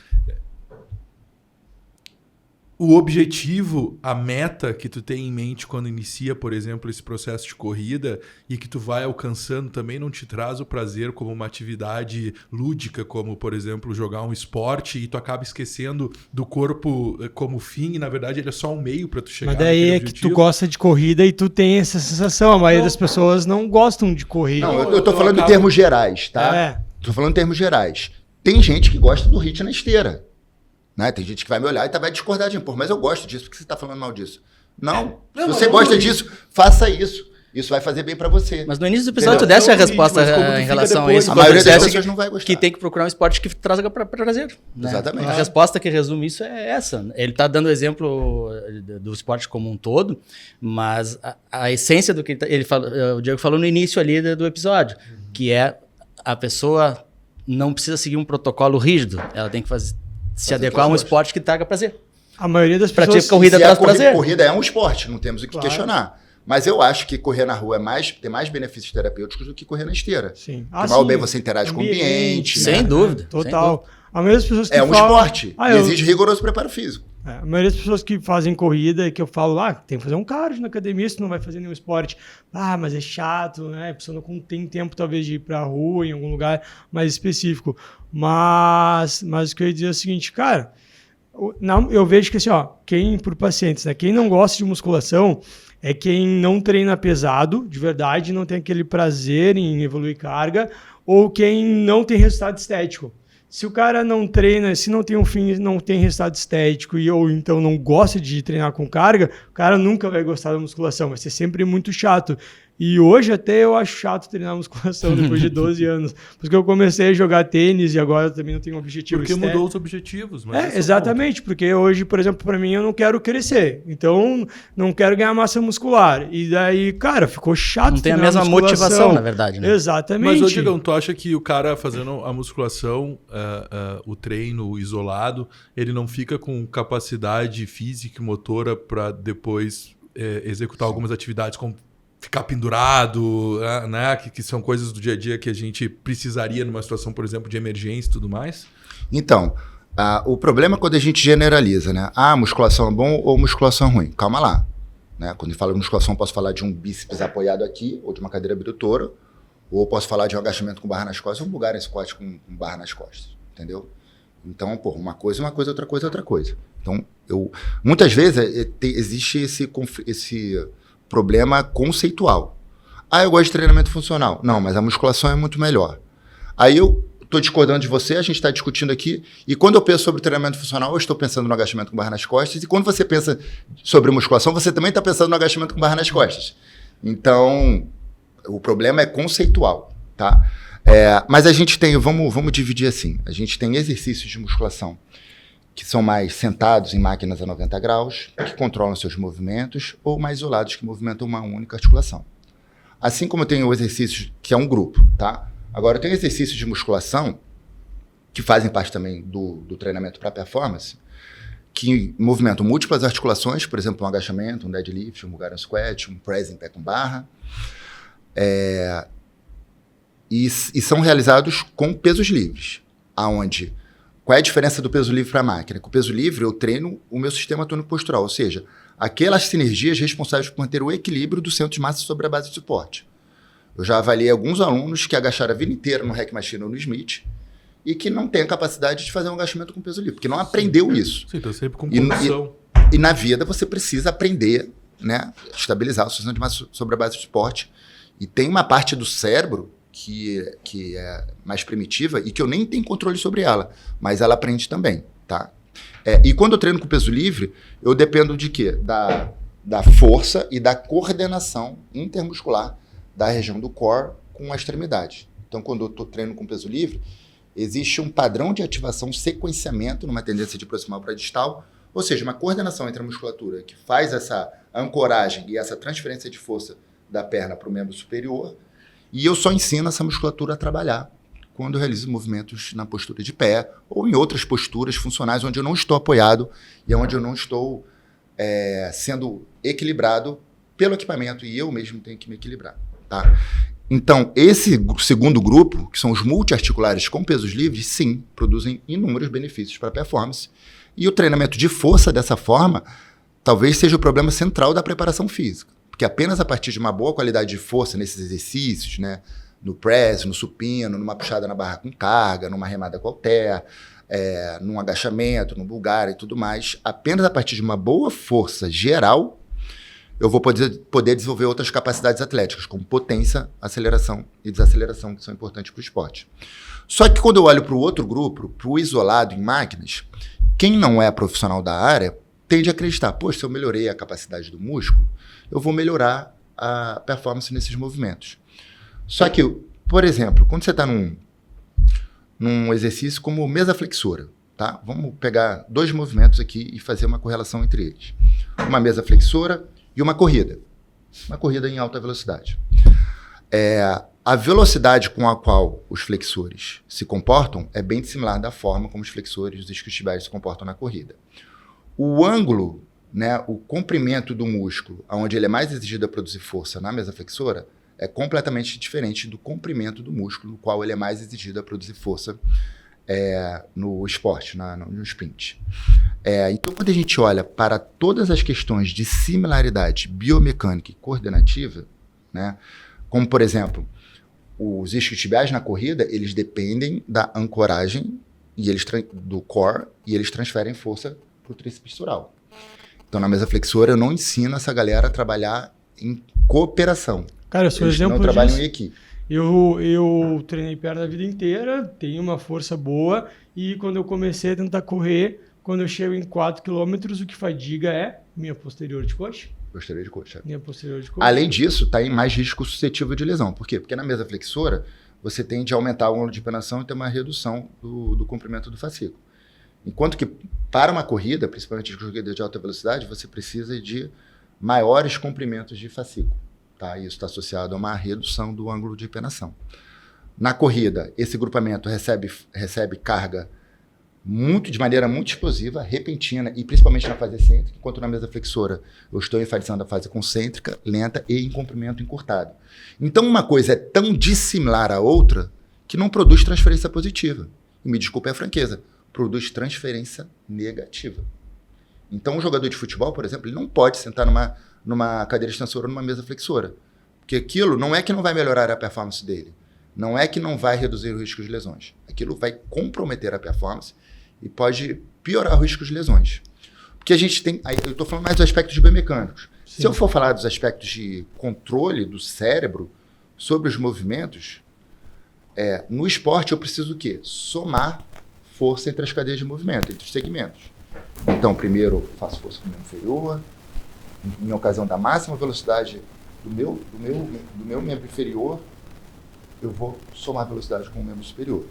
O objetivo, a meta que tu tem em mente quando inicia, por exemplo, esse processo de corrida e que tu vai alcançando também não te traz o prazer como uma atividade lúdica, como, por exemplo, jogar um esporte e tu acaba esquecendo do corpo como fim e, na verdade, ele é só um meio para tu chegar. Mas daí é que tu gosta de corrida e tu tem essa sensação. A maioria das pessoas não gostam de correr. Não, eu tô falando em termos gerais, tá? Tô falando em termos gerais. Tem gente que gosta do HIIT na esteira. Né? Tem gente que vai me olhar e vai discordar de mim. Pô, mas eu gosto disso, por que você está falando mal disso? Não, se você gosta disso, faça isso. Isso vai fazer bem para você. Mas no início do episódio tu desse a resposta em relação a isso. A maioria das pessoas não vai gostar. Que tem que procurar um esporte que traga prazer. Né? Exatamente. A resposta que resume isso é essa. Ele está dando o exemplo do esporte como um todo, mas a essência do que o Diego falou no início ali do episódio, que é a pessoa não precisa seguir um protocolo rígido, ela tem que se adequar a um esporte que traga prazer. A maioria das pessoas... corrida traz prazer. Corrida é um esporte, não temos o que questionar. Mas eu acho que correr na rua tem mais benefícios terapêuticos do que correr na esteira. Sim. Mal ou bem você interage com o ambiente. Sem dúvida. Total. Sem dúvida. A maioria das pessoas que um esporte. E exige rigoroso preparo físico. A maioria das pessoas que fazem corrida, que eu falo, tem que fazer um cardio na academia, se não vai fazer nenhum esporte. Mas é chato, né? A pessoa não tem tempo, talvez, de ir pra rua, em algum lugar mais específico. Mas o que eu ia dizer é o seguinte, cara, eu vejo que assim, por pacientes, né? Quem não gosta de musculação é quem não treina pesado, de verdade, não tem aquele prazer em evoluir carga, ou quem não tem resultado estético. Se o cara não treina, se não tem um fim, não tem resultado estético ou então não gosta de treinar com carga, o cara nunca vai gostar da musculação, vai ser sempre muito chato. E hoje até eu acho chato treinar musculação depois de 12 anos, porque eu comecei a jogar tênis e agora também não tenho um objetivo estético. Porque mudou os objetivos. Mas exatamente, porque hoje, por exemplo, para mim eu não quero crescer, então não quero ganhar massa muscular. E daí, cara, ficou chato. Não tem a mesma motivação, na verdade, né? Exatamente. Mas, Digão, tu acha que o cara fazendo a musculação, o treino isolado, ele não fica com capacidade física e motora para depois executar algumas atividades como ficar pendurado, né? Que são coisas do dia a dia que a gente precisaria numa situação, por exemplo, de emergência e tudo mais? Então, o problema é quando a gente generaliza, né? Musculação é bom ou musculação é ruim? Calma lá. Né? Quando eu falo de musculação, posso falar de um bíceps apoiado aqui, ou de uma cadeira abdutora, ou posso falar de um agachamento com barra nas costas, ou um Bulgarian squat com barra nas costas, entendeu? Então, uma coisa é uma coisa, outra coisa é outra coisa. Então, muitas vezes existe esse problema conceitual. Eu gosto de treinamento funcional. Não, mas a musculação é muito melhor. Aí eu estou discordando de você, a gente está discutindo aqui, e quando eu penso sobre treinamento funcional, eu estou pensando no agachamento com barra nas costas, e quando você pensa sobre musculação, você também está pensando no agachamento com barra nas costas. Então, o problema é conceitual, tá? Mas a gente tem, vamos dividir assim, a gente tem exercícios de musculação que são mais sentados em máquinas a 90 graus, que controlam seus movimentos, ou mais isolados, que movimentam uma única articulação. Assim como eu tenho o exercício, que é um grupo, tá? Agora, tem exercícios de musculação que fazem parte também do treinamento para performance, que movimentam múltiplas articulações, por exemplo, um agachamento, um deadlift, um Bulgarian squat, um press em pé com barra, e são realizados com pesos livres, aonde... Qual é a diferença do peso livre para a máquina? Com o peso livre eu treino o meu sistema tônico postural, ou seja, aquelas sinergias responsáveis por manter o equilíbrio do centro de massa sobre a base de suporte. Eu já avaliei alguns alunos que agacharam a vida inteira no Hack Machine ou no Smith e que não têm a capacidade de fazer um agachamento com peso livre, porque não aprendeu isso. Sim, então sempre com condição. E na vida você precisa aprender, né, estabilizar o centro de massa sobre a base de suporte. E tem uma parte do cérebro que é mais primitiva e que eu nem tenho controle sobre ela, mas ela aprende também, tá? E quando eu treino com peso livre, eu dependo de quê? Da força e da coordenação intermuscular da região do core com a extremidade. Então, quando eu estou treinando com peso livre, existe um padrão de ativação, sequenciamento numa tendência de proximal para distal, ou seja, uma coordenação entre a musculatura que faz essa ancoragem e essa transferência de força da perna para o membro superior. E eu só ensino essa musculatura a trabalhar quando eu realizo movimentos na postura de pé ou em outras posturas funcionais onde eu não estou apoiado e onde eu não estou sendo equilibrado pelo equipamento e eu mesmo tenho que me equilibrar. Tá? Então, esse segundo grupo, que são os multiarticulares com pesos livres, sim, produzem inúmeros benefícios para a performance. E o treinamento de força dessa forma talvez seja o problema central da preparação física. Porque apenas a partir de uma boa qualidade de força nesses exercícios, né, no press, no supino, numa puxada na barra com carga, numa remada com halter, num agachamento, no bulgar e tudo mais, apenas a partir de uma boa força geral, eu vou poder desenvolver outras capacidades atléticas, como potência, aceleração e desaceleração, que são importantes para o esporte. Só que quando eu olho para o outro grupo, para o isolado em máquinas, quem não é profissional da área tende a acreditar, poxa, se eu melhorei a capacidade do músculo, eu vou melhorar a performance nesses movimentos. Só que, por exemplo, quando você está num exercício como mesa flexora, tá? Vamos pegar 2 movimentos aqui e fazer uma correlação entre eles. Uma mesa flexora e uma corrida. Uma corrida em alta velocidade. A velocidade com a qual os flexores se comportam é bem similar da forma como os flexores e os isquiotibiais se comportam na corrida. O ângulo, né, o comprimento do músculo, onde ele é mais exigido a produzir força na mesa flexora, é completamente diferente do comprimento do músculo, no qual ele é mais exigido a produzir força no esporte, no sprint. Então, quando a gente olha para todas as questões de similaridade biomecânica e coordenativa, né, como, por exemplo, os isquiotibiais na corrida, eles dependem da ancoragem do core e eles transferem força para o tríceps peitoral. Então, na mesa flexora, eu não ensino essa galera a trabalhar em cooperação. Cara, eu sou Eles exemplo não trabalham disso. em equipe. Eu treinei perna a vida inteira, tenho uma força boa e quando eu comecei a tentar correr, quando eu chego em 4 km, o que fadiga é minha posterior de coxa. Posterior de coxa. Minha posterior de coxa. Além disso, está em mais risco suscetível de lesão. Por quê? Porque na mesa flexora, você tende a aumentar o ângulo de penação e ter uma redução do comprimento do fascículo. Enquanto que para uma corrida, principalmente corrida de alta velocidade, você precisa de maiores comprimentos de fascículo. Tá? Isso está associado a uma redução do ângulo de penação. Na corrida, esse grupamento recebe carga de maneira muito explosiva, repentina e principalmente na fase excêntrica, enquanto na mesa flexora eu estou enfatizando a fase concêntrica, lenta e em comprimento encurtado. Então uma coisa é tão dissimilar à outra que não produz transferência positiva. E me desculpe a franqueza, produz transferência negativa. Então um jogador de futebol, por exemplo, ele não pode sentar numa cadeira extensora ou numa mesa flexora. Porque aquilo não é que não vai melhorar a performance dele. Não é que não vai reduzir o risco de lesões. Aquilo vai comprometer a performance e pode piorar o risco de lesões. Porque a gente tem... Eu estou falando mais dos aspectos biomecânicos. Sim. Se eu for falar dos aspectos de controle do cérebro sobre os movimentos, no esporte eu preciso o quê? Somar força entre as cadeias de movimento, entre os segmentos. Então, primeiro eu faço força com o membro inferior, em ocasião da máxima velocidade do meu membro inferior, eu vou somar velocidade com o membro superior.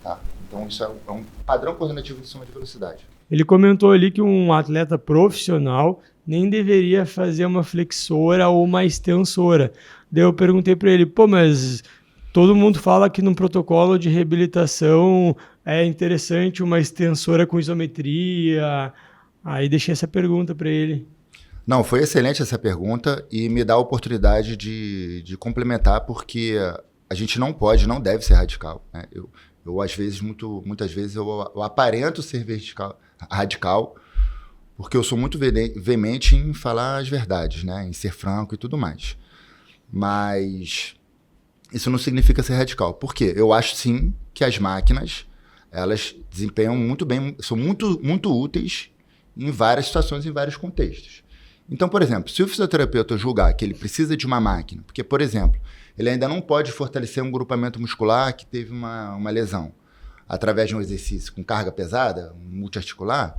Tá? Então, isso é um padrão coordenativo de soma de velocidade. Ele comentou ali que um atleta profissional nem deveria fazer uma flexora ou uma extensora. Daí eu perguntei para ele, mas todo mundo fala que no protocolo de reabilitação é interessante uma extensora com isometria. Aí deixei essa pergunta para ele. Não, foi excelente essa pergunta e me dá a oportunidade de complementar, porque a gente não deve ser radical, né? Eu às vezes, muitas vezes, eu aparento ser radical, porque eu sou muito veemente em falar as verdades, né? Em ser franco e tudo mais. Mas isso não significa ser radical. Por quê? Eu acho, sim, que as máquinas, elas desempenham muito bem, são muito, muito úteis em várias situações, em vários contextos. Então, por exemplo, se o fisioterapeuta julgar que ele precisa de uma máquina, porque, por exemplo, ele ainda não pode fortalecer um grupamento muscular que teve uma lesão através de um exercício com carga pesada, multiarticular,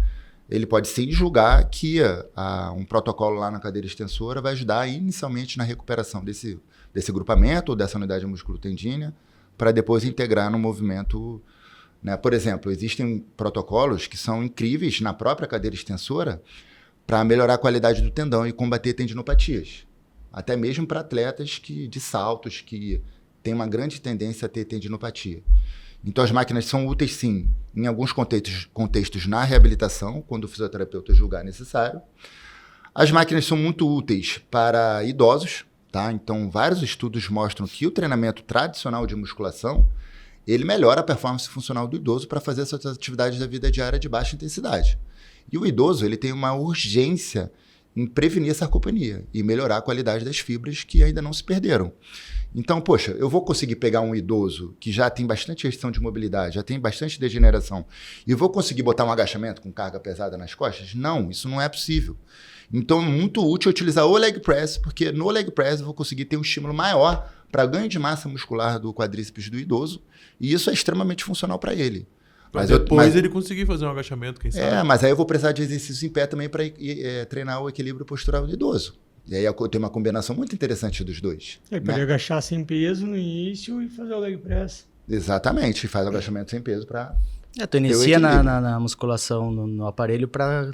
ele pode sim julgar que um protocolo lá na cadeira extensora vai ajudar inicialmente na recuperação desse grupamento ou dessa unidade musculotendínea para depois integrar no movimento, né? Por exemplo, existem protocolos que são incríveis na própria cadeira extensora para melhorar a qualidade do tendão e combater tendinopatias. Até mesmo para atletas de saltos que têm uma grande tendência a ter tendinopatia. Então as máquinas são úteis sim, em alguns contextos na reabilitação, quando o fisioterapeuta julgar necessário. As máquinas são muito úteis para idosos, tá? Então vários estudos mostram que o treinamento tradicional de musculação, ele melhora a performance funcional do idoso para fazer suas atividades da vida diária de baixa intensidade. E o idoso, ele tem uma urgência em prevenir a sarcopenia e melhorar a qualidade das fibras que ainda não se perderam. Então, poxa, eu vou conseguir pegar um idoso que já tem bastante restrição de mobilidade, já tem bastante degeneração, e vou conseguir botar um agachamento com carga pesada nas costas? Não, isso não é possível. Então, é muito útil utilizar o leg press, porque no leg press eu vou conseguir ter um estímulo maior para ganho de massa muscular do quadríceps do idoso, e isso é extremamente funcional para ele. Mas depois ele conseguir fazer um agachamento, quem sabe? Mas aí eu vou precisar de exercícios em pé também para treinar o equilíbrio postural do idoso. E aí eu tenho uma combinação muito interessante dos dois. Ele pode agachar sem peso no início e fazer o leg press. Exatamente, faz o agachamento sem peso para... Tu inicia na musculação no aparelho para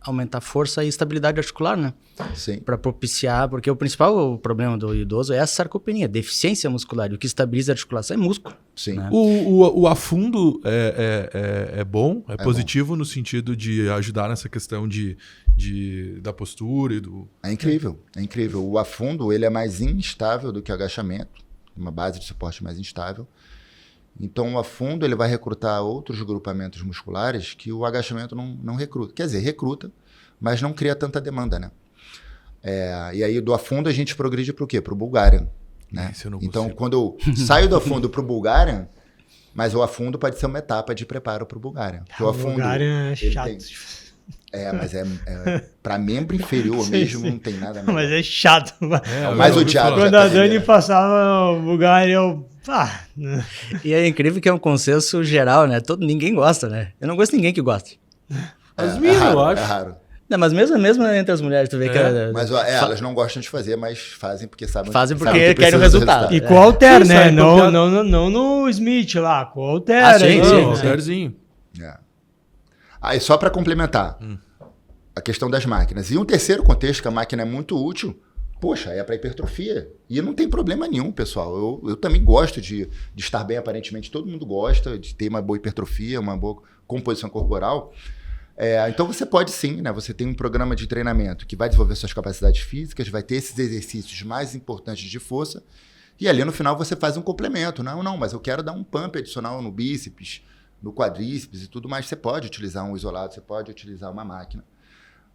aumentar a força e estabilidade articular, né? Sim. Para propiciar, porque o principal problema do idoso é a sarcopenia, deficiência muscular. E o que estabiliza a articulação é músculo. Sim. Né? O afundo é bom, é positivo bom. No sentido de ajudar nessa questão da postura e do... É incrível, é incrível. O afundo, ele é mais instável do que o agachamento, uma base de suporte mais instável. Então, o afundo ele vai recrutar outros grupamentos musculares que o agachamento não recruta. Quer dizer, recruta, mas não cria tanta demanda, né? E aí, do afundo, a gente progride para o quê? Para o Bulgarian. Né? Então, quando eu saio do afundo para o Bulgarian, mas o afundo pode ser uma etapa de preparo para o Bulgarian. O Bulgarian é chato. Mas para membro inferior mesmo, não tem nada melhor. Mas é chato. Mais odiado. Quando a Dani passava o Bulgarian, eu... E é incrível que é um consenso geral, né? Ninguém gosta, né? Eu não gosto de ninguém que goste. As minhas, eu acho. É raro. Não, mas mesmo entre as mulheres, tu vê que... Mas elas não gostam de fazer, mas fazem porque sabem... Fazem porque querem o resultado. E com o Alter, né? Não no Smith lá, com o Alter. Sim, Alterzinho. Aí, só para complementar a questão das máquinas. E um terceiro contexto que a máquina é muito útil, poxa, é para hipertrofia. E não tem problema nenhum, pessoal. Eu também gosto de estar bem, aparentemente. Todo mundo gosta de ter uma boa hipertrofia, uma boa composição corporal. Então você pode sim, né? Você tem um programa de treinamento que vai desenvolver suas capacidades físicas, vai ter esses exercícios mais importantes de força, e ali no final você faz um complemento. Não, mas eu quero dar um pump adicional no bíceps, no quadríceps e tudo mais. Você pode utilizar um isolado, você pode utilizar uma máquina.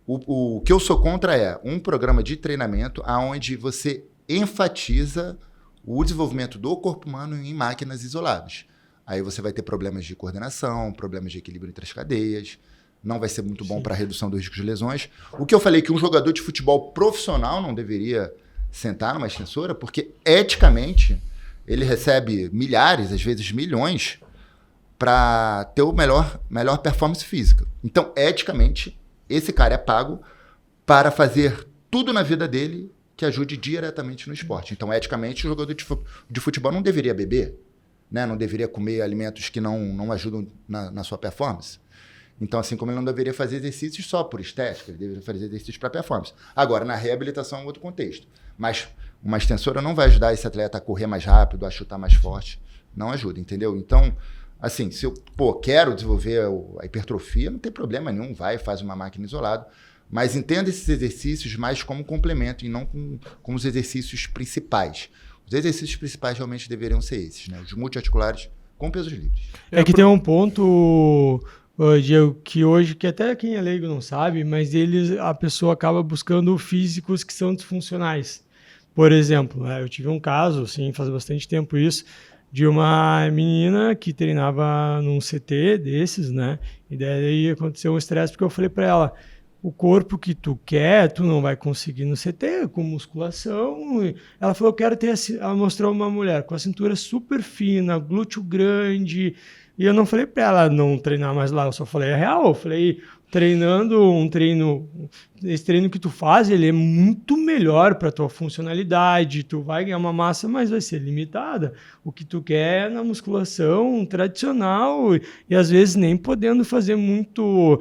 O que eu sou contra é um programa de treinamento onde você enfatiza o desenvolvimento do corpo humano em máquinas isoladas. Aí você vai ter problemas de coordenação, problemas de equilíbrio entre as cadeias, não vai ser muito bom para a redução dos riscos de lesões. O que eu falei que um jogador de futebol profissional não deveria sentar numa extensora, porque eticamente ele recebe milhares, às vezes milhões, para ter o melhor performance física. Então, eticamente, esse cara é pago para fazer tudo na vida dele que ajude diretamente no esporte. Então, eticamente, o jogador de futebol não deveria beber, né? Não deveria comer alimentos que não ajudam na sua performance. Então, assim como ele não deveria fazer exercícios só por estética, ele deveria fazer exercícios para performance. Agora, na reabilitação é outro contexto. Mas uma extensora não vai ajudar esse atleta a correr mais rápido, a chutar mais forte. Não ajuda, entendeu? Então, assim, se eu quero desenvolver a hipertrofia, não tem problema nenhum, vai, faz uma máquina isolada. Mas entenda esses exercícios mais como complemento e não como os exercícios principais. Os exercícios principais realmente deveriam ser esses, né? Os multiarticulares com pesos livres. É que tem um ponto, Diego, que hoje, que até quem é leigo não sabe, mas a pessoa acaba buscando físicos que são disfuncionais. Por exemplo, eu tive um caso, assim, faz bastante tempo isso, de uma menina que treinava num CT desses, né? E daí aconteceu um estresse porque eu falei para ela, o corpo que tu quer, tu não vai conseguir no CT, com musculação. E ela falou, eu quero ter... Ela mostrou uma mulher com a cintura super fina, glúteo grande. E eu não falei para ela não treinar mais lá, eu só falei a real. Eu falei, esse treino que tu faz, ele é muito melhor para tua funcionalidade, tu vai ganhar uma massa, mas vai ser limitada. O que tu quer é na musculação tradicional e às vezes nem podendo fazer muito,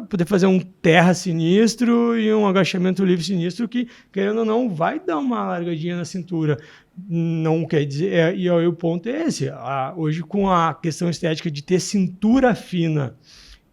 poder fazer um terra sinistro e um agachamento livre sinistro que, querendo ou não, vai dar uma largadinha na cintura. Não quer dizer, e aí o ponto é esse, hoje com a questão estética de ter cintura fina,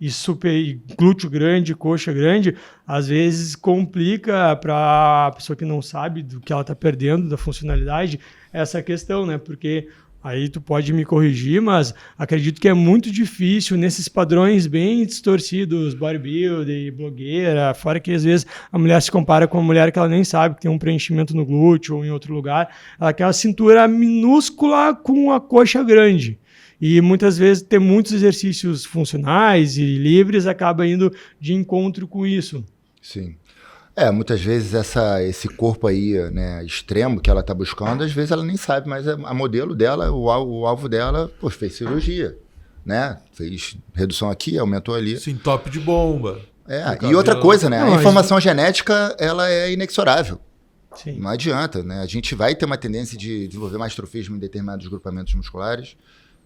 e glúteo grande, coxa grande, às vezes complica para a pessoa que não sabe do que ela está perdendo, da funcionalidade, essa questão, né? Porque aí tu pode me corrigir, mas acredito que é muito difícil nesses padrões bem distorcidos, bodybuilder, blogueira, fora que às vezes a mulher se compara com uma mulher que ela nem sabe que tem um preenchimento no glúteo ou em outro lugar, ela quer uma cintura minúscula com a coxa grande. E muitas vezes ter muitos exercícios funcionais e livres acaba indo de encontro com isso. Sim. Muitas vezes esse corpo aí, né, extremo que ela está buscando, às vezes ela nem sabe, mas a modelo dela, o alvo dela, fez cirurgia, né? Fez redução aqui, aumentou ali. Sim, top de bomba. E outra coisa, né? A informação genética, ela é inexorável. Sim. Não adianta, né? A gente vai ter uma tendência de desenvolver mais trofismo em determinados grupamentos musculares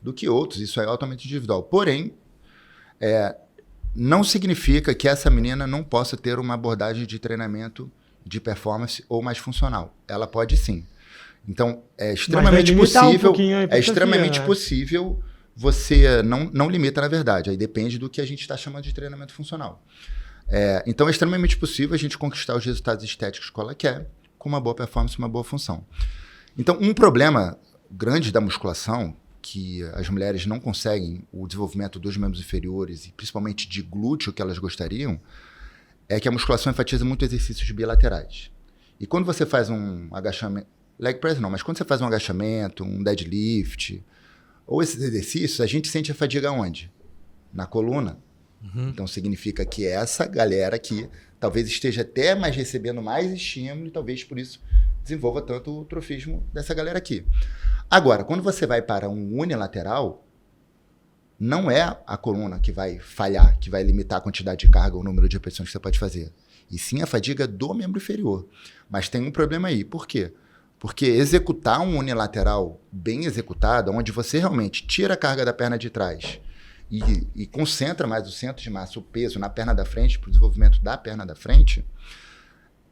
do que outros, isso é altamente individual. Porém, não significa que essa menina não possa ter uma abordagem de treinamento de performance ou mais funcional. Ela pode sim. Então, é extremamente possível, possível, você não limita na verdade, aí depende do que a gente está chamando de treinamento funcional. Então, é extremamente possível a gente conquistar os resultados estéticos que ela quer, com uma boa performance e uma boa função. Então, um problema grande da musculação, que as mulheres não conseguem o desenvolvimento dos membros inferiores e principalmente de glúteo que elas gostariam, é que a musculação enfatiza muito exercícios bilaterais. E quando você faz um agachamento, leg press não, mas quando você faz um agachamento, um deadlift, ou esses exercícios, a gente sente a fadiga onde? Na coluna. Uhum. Então significa que essa galera aqui talvez esteja até mais recebendo mais estímulo e talvez por isso desenvolva tanto o trofismo dessa galera aqui. Agora, quando você vai para um unilateral, não é a coluna que vai falhar, que vai limitar a quantidade de carga ou o número de repetições que você pode fazer. E sim a fadiga do membro inferior. Mas tem um problema aí. Por quê? Porque executar um unilateral bem executado, onde você realmente tira a carga da perna de trás e concentra mais o centro de massa, o peso na perna da frente, para o desenvolvimento da perna da frente,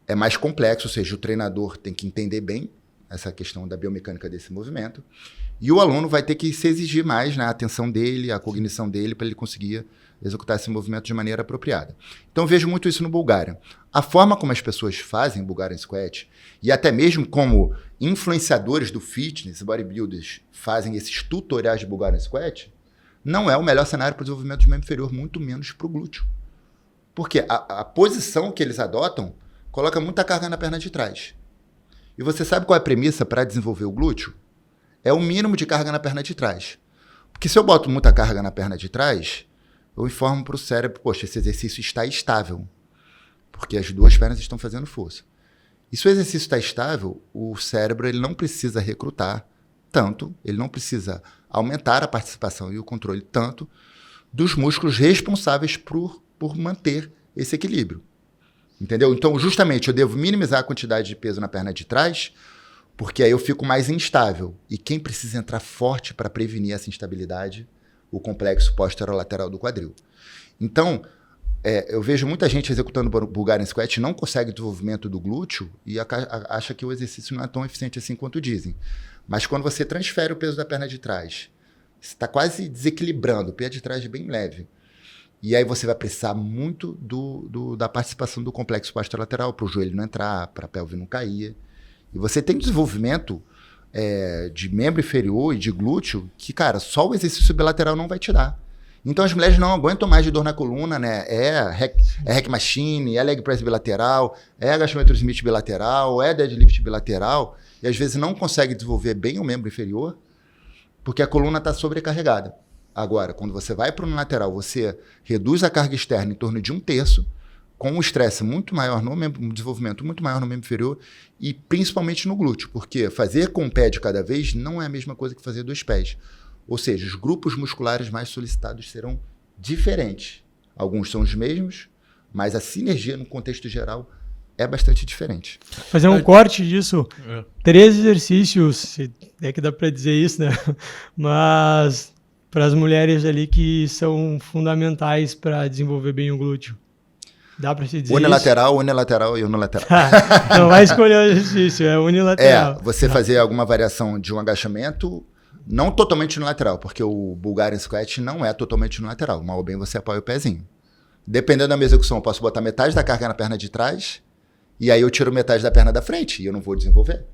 é mais complexo, ou seja, o treinador tem que entender bem essa questão da biomecânica desse movimento, e o aluno vai ter que se exigir mais, né, a atenção dele, a cognição dele, para ele conseguir executar esse movimento de maneira apropriada. Então, eu vejo muito isso no Bulgarian. A forma como as pessoas fazem Bulgarian Squat, e até mesmo como influenciadores do fitness, bodybuilders, fazem esses tutoriais de Bulgarian Squat, não é o melhor cenário para o desenvolvimento de membro inferior, muito menos para o glúteo. Porque a posição que eles adotam coloca muita carga na perna de trás. E você sabe qual é a premissa para desenvolver o glúteo? É o mínimo de carga na perna de trás. Porque se eu boto muita carga na perna de trás, eu informo para o cérebro, poxa, esse exercício está estável. Porque as duas pernas estão fazendo força. E se o exercício está estável, o cérebro ele não precisa recrutar tanto, ele não precisa aumentar a participação e o controle tanto dos músculos responsáveis por manter esse equilíbrio. Entendeu? Então, justamente, eu devo minimizar a quantidade de peso na perna de trás, porque aí eu fico mais instável. E quem precisa entrar forte para prevenir essa instabilidade? O complexo posterolateral do quadril. Então, eu vejo muita gente executando Bulgarian Squat, não consegue desenvolvimento do glúteo e acha que o exercício não é tão eficiente assim quanto dizem. Mas quando você transfere o peso da perna de trás, você está quase desequilibrando, o pé de trás é bem leve. E aí você vai precisar muito da participação do complexo posterolateral, para o joelho não entrar, para a pelve não cair. E você tem desenvolvimento de membro inferior e de glúteo que, cara, só o exercício bilateral não vai te dar. Então as mulheres não aguentam mais de dor na coluna, né? É hack machine, é leg press bilateral, é agachamento Smith bilateral, é deadlift bilateral, e às vezes não consegue desenvolver bem o membro inferior porque a coluna está sobrecarregada. Agora, quando você vai para o lateral, você reduz a carga externa em torno de 1/3, com um estresse muito maior um desenvolvimento muito maior no membro inferior e principalmente no glúteo, porque fazer com um pé de cada vez não é a mesma coisa que fazer 2 pés. Ou seja, os grupos musculares mais solicitados serão diferentes. Alguns são os mesmos, mas a sinergia no contexto geral é bastante diferente. Fazer um corte disso, 3 exercícios, se é que dá para dizer isso, né? Mas para as mulheres ali que são fundamentais para desenvolver bem o glúteo. Dá para se dizer unilateral e unilateral. Não vai escolher o exercício, é unilateral. Você fazer alguma variação de um agachamento, não totalmente unilateral, porque o Bulgarian Squat não é totalmente unilateral. Mal ou bem você apoia o pezinho. Dependendo da minha execução, eu posso botar metade da carga na perna de trás e aí eu tiro metade da perna da frente e eu não vou desenvolver.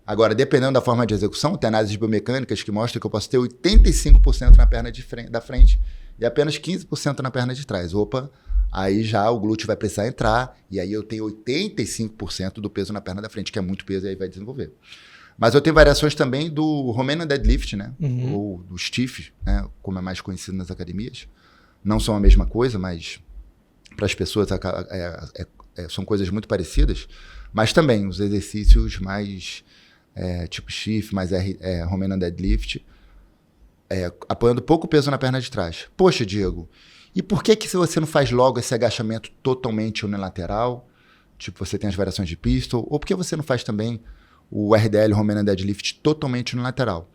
Agora, dependendo da forma de execução, tem análises biomecânicas que mostram que eu posso ter 85% na perna da frente e apenas 15% na perna de trás. Opa, aí já o glúteo vai precisar entrar e aí eu tenho 85% do peso na perna da frente, que é muito peso e aí vai desenvolver. Mas eu tenho variações também do Romanian Deadlift, né? Ou do Stiff, né? Como é mais conhecido nas academias. Não são a mesma coisa, mas para as pessoas são coisas muito parecidas. Mas também os exercícios mais tipo Stiff, mais Romanian Deadlift, apoiando pouco peso na perna de trás. Poxa, Diego, e por que você não faz logo esse agachamento totalmente unilateral? Tipo, você tem as variações de pistol. Ou por que você não faz também o RDL, Romanian Deadlift, totalmente unilateral?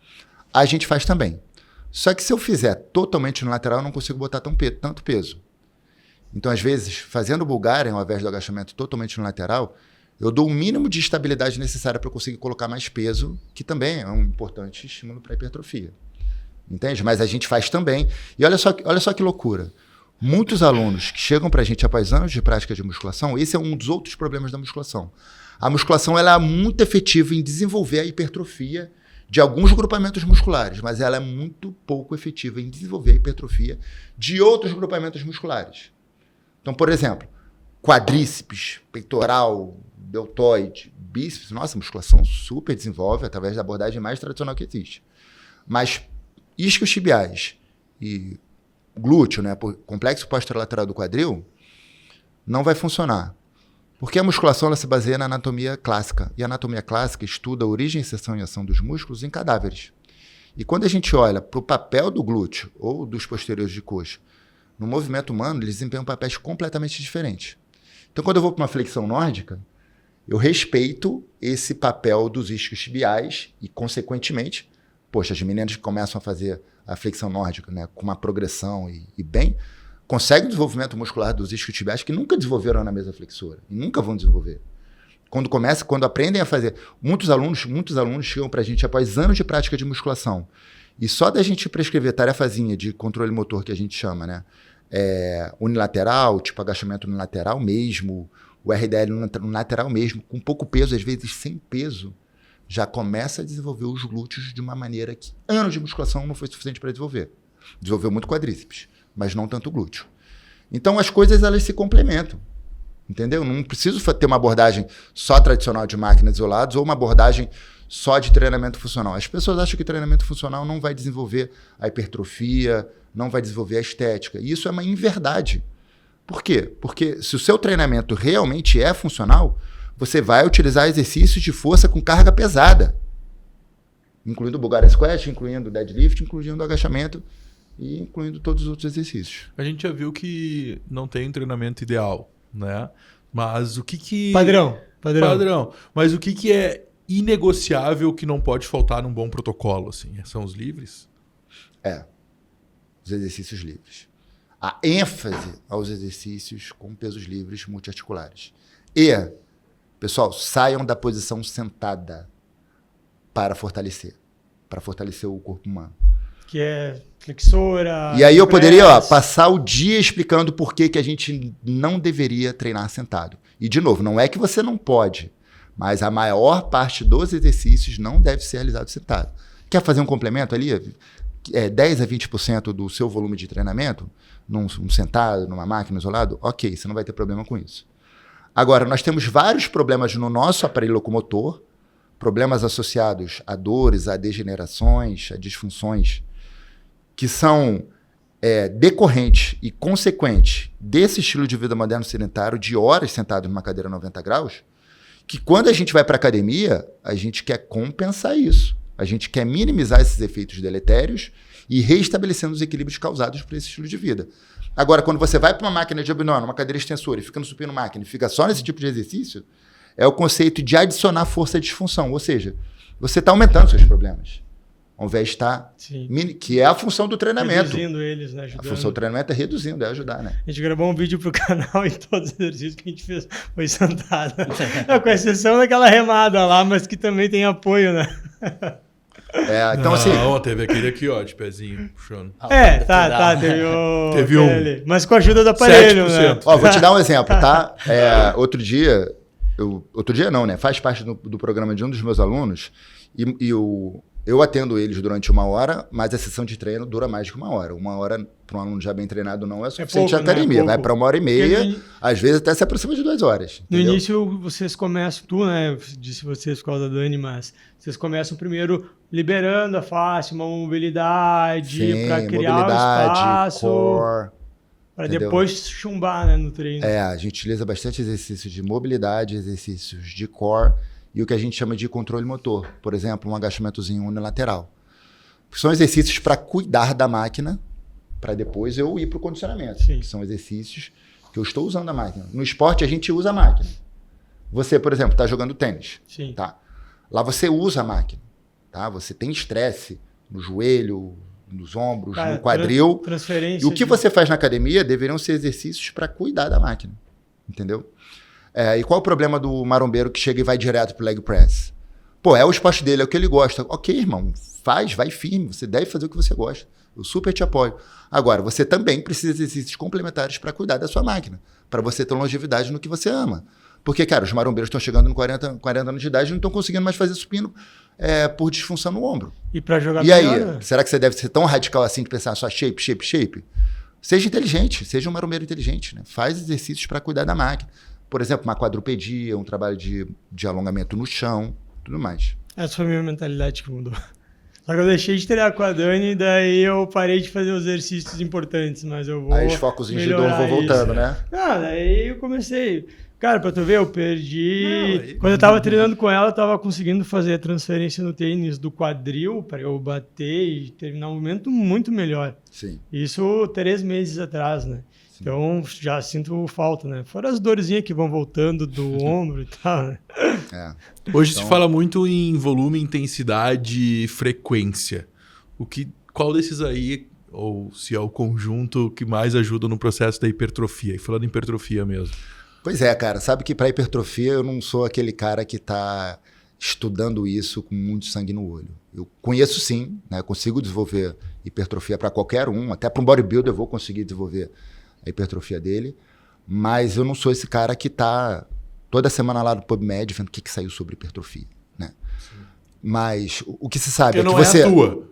A gente faz também. Só que se eu fizer totalmente unilateral, eu não consigo botar tanto peso. Então, às vezes, fazendo o Bulgarian, ao invés do agachamento totalmente unilateral, eu dou o mínimo de estabilidade necessária para eu conseguir colocar mais peso, que também é um importante estímulo para a hipertrofia. Entende? Mas a gente faz também. E olha só que loucura. Muitos alunos que chegam para a gente após anos de prática de musculação, esse é um dos outros problemas da musculação. A musculação ela é muito efetiva em desenvolver a hipertrofia de alguns grupamentos musculares, mas ela é muito pouco efetiva em desenvolver a hipertrofia de outros grupamentos musculares. Então, por exemplo, quadríceps, peitoral, deltoide, bíceps, nossa, a musculação super desenvolve através da abordagem mais tradicional que existe. Mas isquiotibiais e glúteo, né, complexo posterolateral do quadril, não vai funcionar. Porque a musculação ela se baseia na anatomia clássica. E a anatomia clássica estuda a origem, inserção e ação dos músculos em cadáveres. E quando a gente olha para o papel do glúteo ou dos posteriores de coxa, no movimento humano, eles desempenham papéis completamente diferentes. Então, quando eu vou para uma flexão nórdica, eu respeito esse papel dos isquiotibiais e, consequentemente, poxa, as meninas que começam a fazer a flexão nórdica, né, com uma progressão e bem, conseguem desenvolvimento muscular dos isquiotibiais que nunca desenvolveram na mesa flexora e nunca vão desenvolver. Quando aprendem a fazer, muitos alunos chegam para a gente após anos de prática de musculação e só da gente prescrever tarefazinha de controle motor que a gente chama, né, unilateral, tipo agachamento unilateral mesmo, o RDL unilateral mesmo, com pouco peso, às vezes sem peso, já começa a desenvolver os glúteos de uma maneira que anos de musculação não foi suficiente para desenvolver. Desenvolveu muito quadríceps, mas não tanto glúteo. Então as coisas elas se complementam, entendeu? Não preciso ter uma abordagem só tradicional de máquinas isoladas ou uma abordagem só de treinamento funcional. As pessoas acham que treinamento funcional não vai desenvolver a hipertrofia, não vai desenvolver a estética. E isso é uma inverdade. Por quê? Porque se o seu treinamento realmente é funcional, você vai utilizar exercícios de força com carga pesada, incluindo o Bulgarian Squat, incluindo o deadlift, incluindo o agachamento e incluindo todos os outros exercícios. A gente já viu que não tem um treinamento ideal, né? Mas o que... Padrão. Mas o que é inegociável que não pode faltar num bom protocolo, assim? São os livres? Os exercícios livres. a ênfase aos exercícios com pesos livres multiarticulares. E, pessoal, saiam da posição sentada para fortalecer o corpo humano. Que é flexora... E aí eu poderia passar o dia explicando por que a gente não deveria treinar sentado. E, de novo, não é que você não pode, mas a maior parte dos exercícios não deve ser realizado sentado. Quer fazer um complemento ali? 10 a 20% do seu volume de treinamento, num sentado, numa máquina isolado? Ok, você não vai ter problema com isso. Agora, nós temos vários problemas no nosso aparelho locomotor, problemas associados a dores, a degenerações, a disfunções, que são decorrentes e consequentes desse estilo de vida moderno sedentário, de horas sentado numa cadeira 90 graus, que quando a gente vai para a academia, a gente quer compensar isso. A gente quer minimizar esses efeitos deletérios e reestabelecendo os equilíbrios causados por esse estilo de vida. Agora, quando você vai para uma máquina de abdômen, uma cadeira extensora, e fica no supino máquina e fica só nesse tipo de exercício, é o conceito de adicionar força à disfunção. Ou seja, você está aumentando seus problemas. Ao invés de estar... Que é a função do treinamento. Reduzindo eles, né? Ajudando. A função do treinamento é reduzindo, é ajudar, né? A gente gravou um vídeo pro canal e todos os exercícios que a gente fez foi sentado. Com exceção daquela remada lá, mas que também tem apoio, né? Então assim... Não, teve aquele aqui, ó, de pezinho, puxando. Teve um. Mas com a ajuda do aparelho, 7%. Né? Ó, vou te dar um exemplo, tá? Outro dia não, né? Faz parte do programa de um dos meus alunos e eu atendo eles durante 1 hora, mas a sessão de treino dura mais de 1 hora. 1 hora para um aluno já bem treinado não é suficiente na academia. Né? Vai para 1h30, às vezes até se aproxima de 2 horas. Entendeu? No início vocês começam, né? Disse vocês por causa da Dani, mas vocês começam primeiro liberando a face, uma mobilidade, para criar o espaço. Core. Para depois chumbar, né, no treino. A gente utiliza bastante exercícios de mobilidade, exercícios de core e o que a gente chama de controle motor. Por exemplo, um agachamentozinho unilateral. São exercícios para cuidar da máquina, para depois eu ir para o condicionamento. Sim. Que são exercícios que eu estou usando a máquina. No esporte, a gente usa a máquina. Você, por exemplo, está jogando tênis. Sim. Tá? Lá você usa a máquina. Tá? Você tem estresse no joelho, nos ombros, no quadril. Transferência. E o que você faz na academia deveriam ser exercícios para cuidar da máquina. Entendeu? E qual o problema do marombeiro que chega e vai direto pro leg press? Pô, é o esporte dele, é o que ele gosta. Ok, irmão, vai firme. Você deve fazer o que você gosta. Eu super te apoio. Agora, você também precisa de exercícios complementares para cuidar da sua máquina. Para você ter longevidade no que você ama. Porque, cara, os marombeiros estão chegando com 40 anos de idade e não estão conseguindo mais fazer supino por disfunção no ombro. E para jogar melhor, aí, né? Será que você deve ser tão radical assim de pensar só shape? Seja inteligente, seja um marombeiro inteligente. Né? Faz exercícios para cuidar da máquina. Por exemplo, uma quadrupedia, um trabalho de alongamento no chão, tudo mais. Essa foi a minha mentalidade que mudou. Só que eu deixei de treinar com a Dani, daí eu parei de fazer os exercícios importantes, mas eu vou aí os focos de dor vão voltando, né? Daí eu comecei... Cara, pra tu ver, eu perdi... Quando eu tava treinando com ela, eu tava conseguindo fazer a transferência no tênis do quadril para eu bater e terminar um movimento muito melhor. Sim. Isso 3 meses atrás, né? Sim. Então, já sinto falta, né? Fora as dorzinhas que vão voltando do ombro e tal, né? Hoje se fala muito em volume, intensidade e frequência. Qual desses aí, ou se é o conjunto que mais ajuda no processo da hipertrofia? E falando em hipertrofia mesmo. Pois é, cara. Sabe que para hipertrofia eu não sou aquele cara que está estudando isso com muito sangue no olho. Eu conheço sim, né? Consigo desenvolver hipertrofia para qualquer um. Até para um bodybuilder eu vou conseguir desenvolver a hipertrofia dele. Mas eu não sou esse cara que está toda semana lá no PubMed vendo o que saiu sobre hipertrofia. Né? Mas o que se sabe porque é que você... não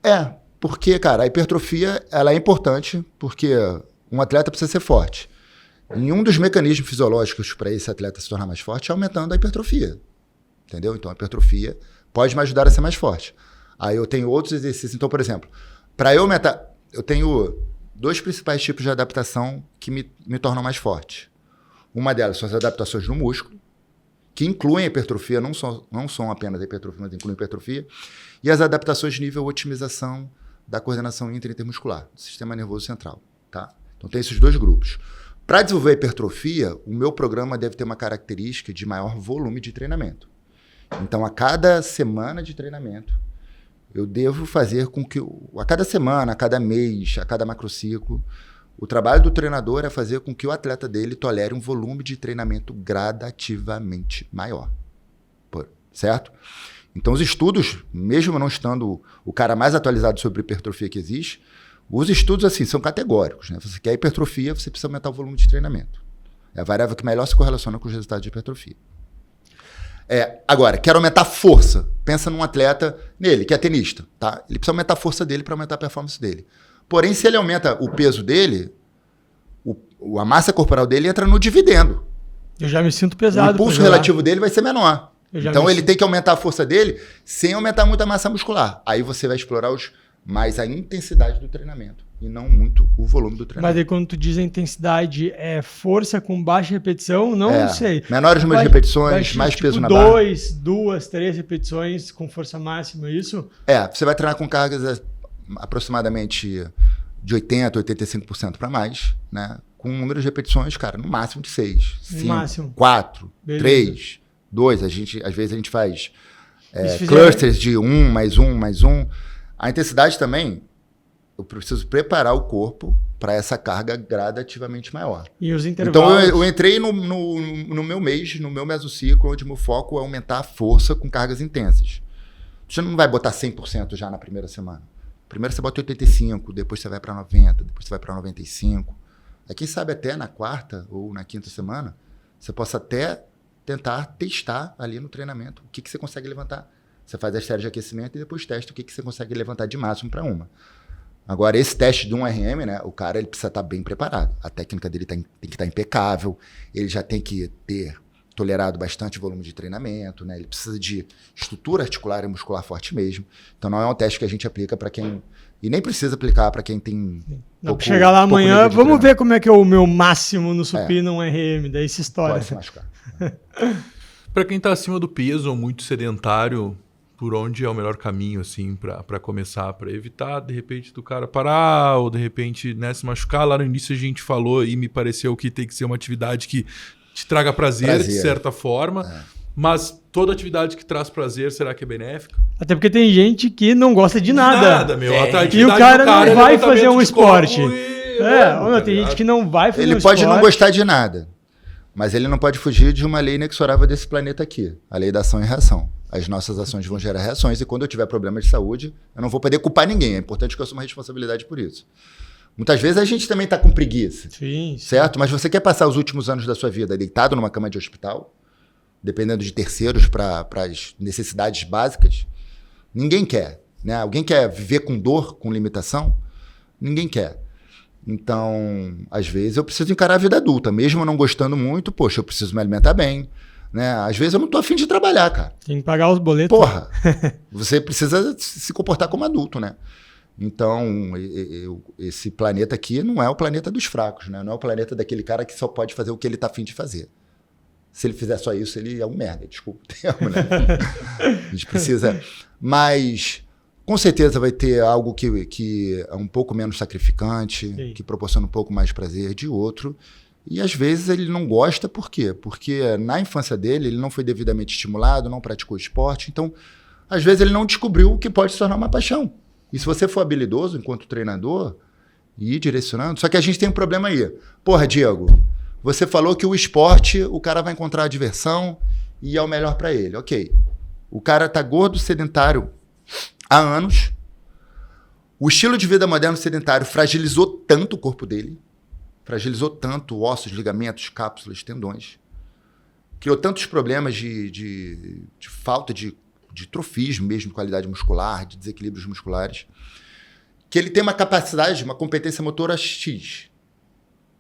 é a tua. Porque, cara, a hipertrofia ela é importante porque um atleta precisa ser forte. E um dos mecanismos fisiológicos para esse atleta se tornar mais forte é aumentando a hipertrofia. Entendeu? Então, a hipertrofia pode me ajudar a ser mais forte. Aí eu tenho outros exercícios. Então, por exemplo, para eu aumentar... Eu tenho 2 principais tipos de adaptação que me tornam mais forte. Uma delas são as adaptações no músculo, que incluem a hipertrofia, não são apenas a hipertrofia, mas incluem a hipertrofia. E as adaptações de nível otimização da coordenação intermuscular, do sistema nervoso central. Tá? Então, tem esses 2 grupos. Para desenvolver a hipertrofia, o meu programa deve ter uma característica de maior volume de treinamento. Então, a cada semana de treinamento, eu devo fazer com que, a cada semana, a cada mês, a cada macrociclo, O trabalho do treinador é fazer com que o atleta dele tolere um volume de treinamento gradativamente maior. Certo? Então, os estudos, mesmo não estando o cara mais atualizado sobre hipertrofia que existe, os estudos assim são categóricos. Né? Você quer hipertrofia, você precisa aumentar o volume de treinamento. É a variável que melhor se correlaciona com os resultados de hipertrofia. Agora, quero aumentar a força. Pensa num atleta, nele, que é tenista. Tá? Ele precisa aumentar a força dele para aumentar a performance dele. Porém, se ele aumenta o peso dele, a massa corporal dele entra no dividendo. Eu já me sinto pesado. O impulso relativo dele vai ser menor. Então ele tem que aumentar a força dele sem aumentar muito a massa muscular. Aí você vai explorar mais a intensidade do treinamento e não muito o volume do treinamento. Mas aí quando tu diz a intensidade, é força com baixa repetição? Não sei. Menores números de repetições, mais peso na barra. 2, 3 repetições com força máxima, isso? Você vai treinar com cargas aproximadamente de 80%, 85% para mais, né? Com um número de repetições, cara, no máximo de 6, 5, 4, 3... 2, às vezes a gente faz clusters de 1, mais 1, mais 1. A intensidade também, eu preciso preparar o corpo para essa carga gradativamente maior. E os intervalos? Então eu entrei no meu mês, no meu mesociclo, onde meu foco é aumentar a força com cargas intensas. Você não vai botar 100% já na primeira semana. Primeiro você bota 85, depois você vai para 90, depois você vai para 95. Aí quem sabe até na quarta ou na quinta semana, você possa até tentar testar ali no treinamento o que você consegue levantar. Você faz as séries de aquecimento e depois testa o que você consegue levantar de máximo para uma. Agora, esse teste de um RM, né, o cara ele precisa estar bem preparado. A técnica dele tem que estar impecável, ele já tem que ter tolerado bastante volume de treinamento, né, ele precisa de estrutura articular e muscular forte mesmo. Então, não é um teste que a gente aplica para quem... E nem precisa aplicar para quem tem... chegar lá amanhã, vamos ver como é que é o meu máximo no supino um RM, daí se estoura. Pode se machucar. Para quem está acima do peso ou muito sedentário, por onde é o melhor caminho assim para começar, para evitar de repente do cara parar ou de repente se machucar? Lá no início a gente falou e me pareceu que tem que ser uma atividade que te traga prazer. De certa forma, mas toda atividade que traz prazer, será que é benéfica? Até porque tem gente que não gosta de nada. Meu. E o cara não vai fazer um esporte. Tem gente que não vai fazer um esporte. Ele pode não gostar de nada. Mas ele não pode fugir de uma lei inexorável desse planeta aqui, a lei da ação e reação. As nossas ações vão gerar reações e quando eu tiver problema de saúde, eu não vou poder culpar ninguém. É importante que eu assuma responsabilidade por isso. Muitas vezes a gente também está com preguiça, certo? Mas você quer passar os últimos anos da sua vida deitado numa cama de hospital, dependendo de terceiros para as necessidades básicas? Ninguém quer. Né? Alguém quer viver com dor, com limitação? Ninguém quer. Então, às vezes eu preciso encarar a vida adulta, mesmo eu não gostando muito, poxa, eu preciso me alimentar bem, né? Às vezes eu não tô afim de trabalhar, cara. Tem que pagar os boletos. Porra, você precisa se comportar como adulto, né? Então, esse planeta aqui não é o planeta dos fracos, né? Não é o planeta daquele cara que só pode fazer o que ele tá afim de fazer. Se ele fizer só isso, ele é um merda, desculpa o termo, né? A gente precisa... Mas... Com certeza vai ter algo que é um pouco menos sacrificante, que proporciona um pouco mais prazer de outro. E às vezes ele não gosta, por quê? Porque na infância dele ele não foi devidamente estimulado, não praticou esporte. Então, às vezes ele não descobriu o que pode se tornar uma paixão. E se você for habilidoso enquanto treinador, ir direcionando... Só que a gente tem um problema aí. Porra, Diego, você falou que o esporte, o cara vai encontrar a diversão e é o melhor para ele. Ok. O cara tá gordo, sedentário... Há anos, o estilo de vida moderno sedentário fragilizou tanto o corpo dele, fragilizou tanto ossos, ligamentos, cápsulas, tendões, criou tantos problemas de falta de trofismo mesmo, de qualidade muscular, de desequilíbrios musculares, que ele tem uma capacidade, uma competência motora X.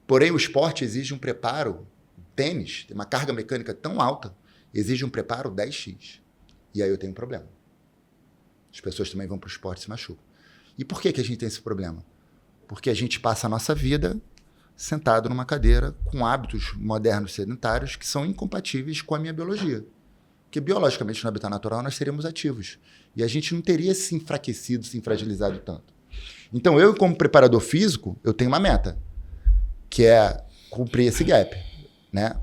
Porém, o esporte exige um preparo, tênis, tem uma carga mecânica tão alta, exige um preparo 10x. E aí eu tenho um problema. As pessoas também vão para o esporte e se machucam. E por que a gente tem esse problema? Porque a gente passa a nossa vida sentado numa cadeira com hábitos modernos sedentários que são incompatíveis com a minha biologia. Porque biologicamente no habitat natural nós seríamos ativos. E a gente não teria se enfraquecido, se fragilizado tanto. Então eu, como preparador físico, eu tenho uma meta, que é cumprir esse gap, né?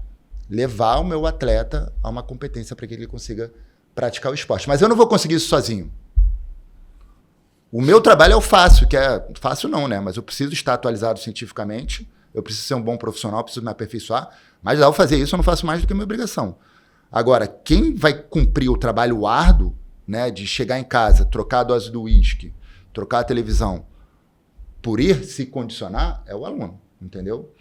Levar o meu atleta a uma competência para que ele consiga praticar o esporte. Mas eu não vou conseguir isso sozinho. O meu trabalho é o fácil, que é fácil não, né? Mas eu preciso estar atualizado cientificamente, eu preciso ser um bom profissional, preciso me aperfeiçoar, mas ao fazer isso eu não faço mais do que a minha obrigação. Agora, quem vai cumprir o trabalho árduo, né, de chegar em casa, trocar a dose do uísque, trocar a televisão, por ir se condicionar, é o aluno, entendeu?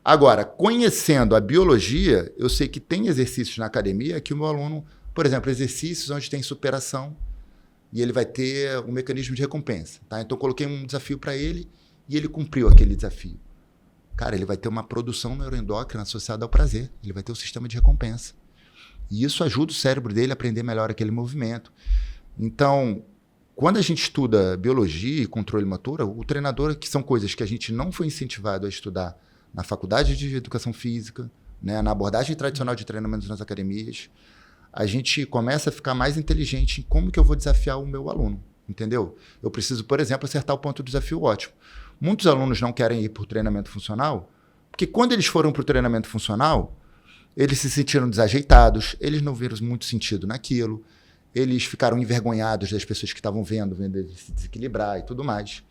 Agora, conhecendo a biologia, eu sei que tem exercícios na academia que o meu aluno, por exemplo, exercícios onde tem superação, e ele vai ter um mecanismo de recompensa. Tá? Então, eu coloquei um desafio para ele e ele cumpriu aquele desafio. Cara, ele vai ter uma produção neuroendócrina associada ao prazer. Ele vai ter um sistema de recompensa. E isso ajuda o cérebro dele a aprender melhor aquele movimento. Então, quando a gente estuda biologia e controle motor, o treinador, que são coisas que a gente não foi incentivado a estudar na faculdade de educação física, né, na abordagem tradicional de treinamentos nas academias, a gente começa a ficar mais inteligente em como que eu vou desafiar o meu aluno, entendeu? Eu preciso, por exemplo, acertar o ponto do desafio ótimo. Muitos alunos não querem ir para o treinamento funcional, porque quando eles foram para o treinamento funcional, eles se sentiram desajeitados, eles não viram muito sentido naquilo, eles ficaram envergonhados das pessoas que estavam vendo eles se desequilibrar e tudo mais.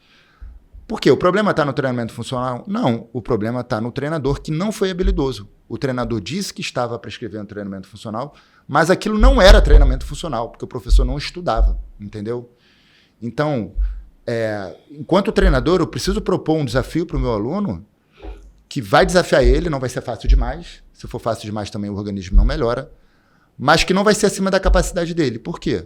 Por quê? O problema está no treinamento funcional? Não, o problema está no treinador que não foi habilidoso. O treinador disse que estava prescrevendo treinamento funcional, mas aquilo não era treinamento funcional, porque o professor não estudava, entendeu? Então, enquanto treinador, eu preciso propor um desafio para o meu aluno que vai desafiar ele, não vai ser fácil demais. Se for fácil demais também o organismo não melhora, mas que não vai ser acima da capacidade dele. Por quê?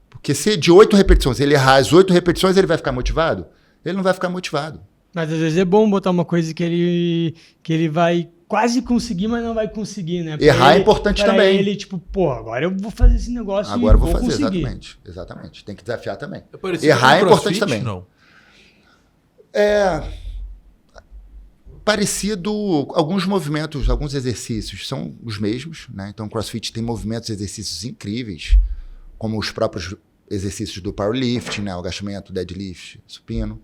Porque se de 8 repetições ele errar as 8 repetições, ele vai ficar motivado? Ele não vai ficar motivado. Mas às vezes é bom botar uma coisa que ele vai quase conseguir, mas não vai conseguir, né? Errar é importante também. Ele, tipo, pô, agora eu vou fazer esse negócio agora eu vou fazer, conseguir. Exatamente. Tem que desafiar também. Errar é importante também. Não? Parecido, alguns movimentos, alguns exercícios são os mesmos, né? Então o CrossFit tem movimentos e exercícios incríveis, como os próprios exercícios do powerlifting, né? O agachamento, deadlift, supino.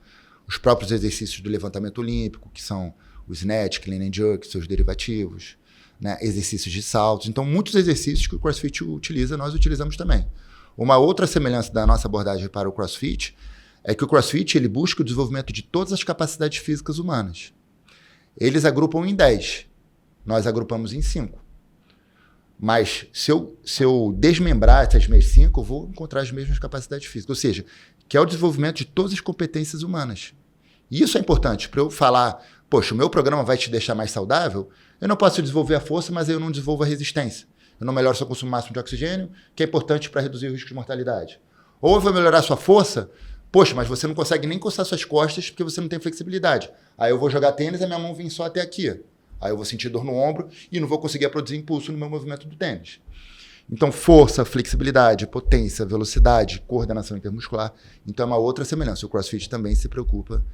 Os próprios exercícios do levantamento olímpico, que são o snatch, clean and jerk, seus derivativos, né? Exercícios de saltos. Então, muitos exercícios que o CrossFit utiliza, nós utilizamos também. Uma outra semelhança da nossa abordagem para o CrossFit é que o CrossFit ele busca o desenvolvimento de todas as capacidades físicas humanas. Eles agrupam em 10, nós agrupamos em 5. Mas se eu desmembrar essas minhas 5, eu vou encontrar as mesmas capacidades físicas. Ou seja, que é o desenvolvimento de todas as competências humanas. E isso é importante para eu falar, poxa, o meu programa vai te deixar mais saudável, eu não posso desenvolver a força, mas eu não desenvolvo a resistência. Eu não melhoro seu consumo máximo de oxigênio, que é importante para reduzir o risco de mortalidade. Ou eu vou melhorar a sua força, poxa, mas você não consegue nem encostar suas costas porque você não tem flexibilidade. Aí eu vou jogar tênis e a minha mão vem só até aqui. Aí eu vou sentir dor no ombro e não vou conseguir produzir impulso no meu movimento do tênis. Então, força, flexibilidade, potência, velocidade, coordenação intermuscular. Então, é uma outra semelhança. O CrossFit também se preocupa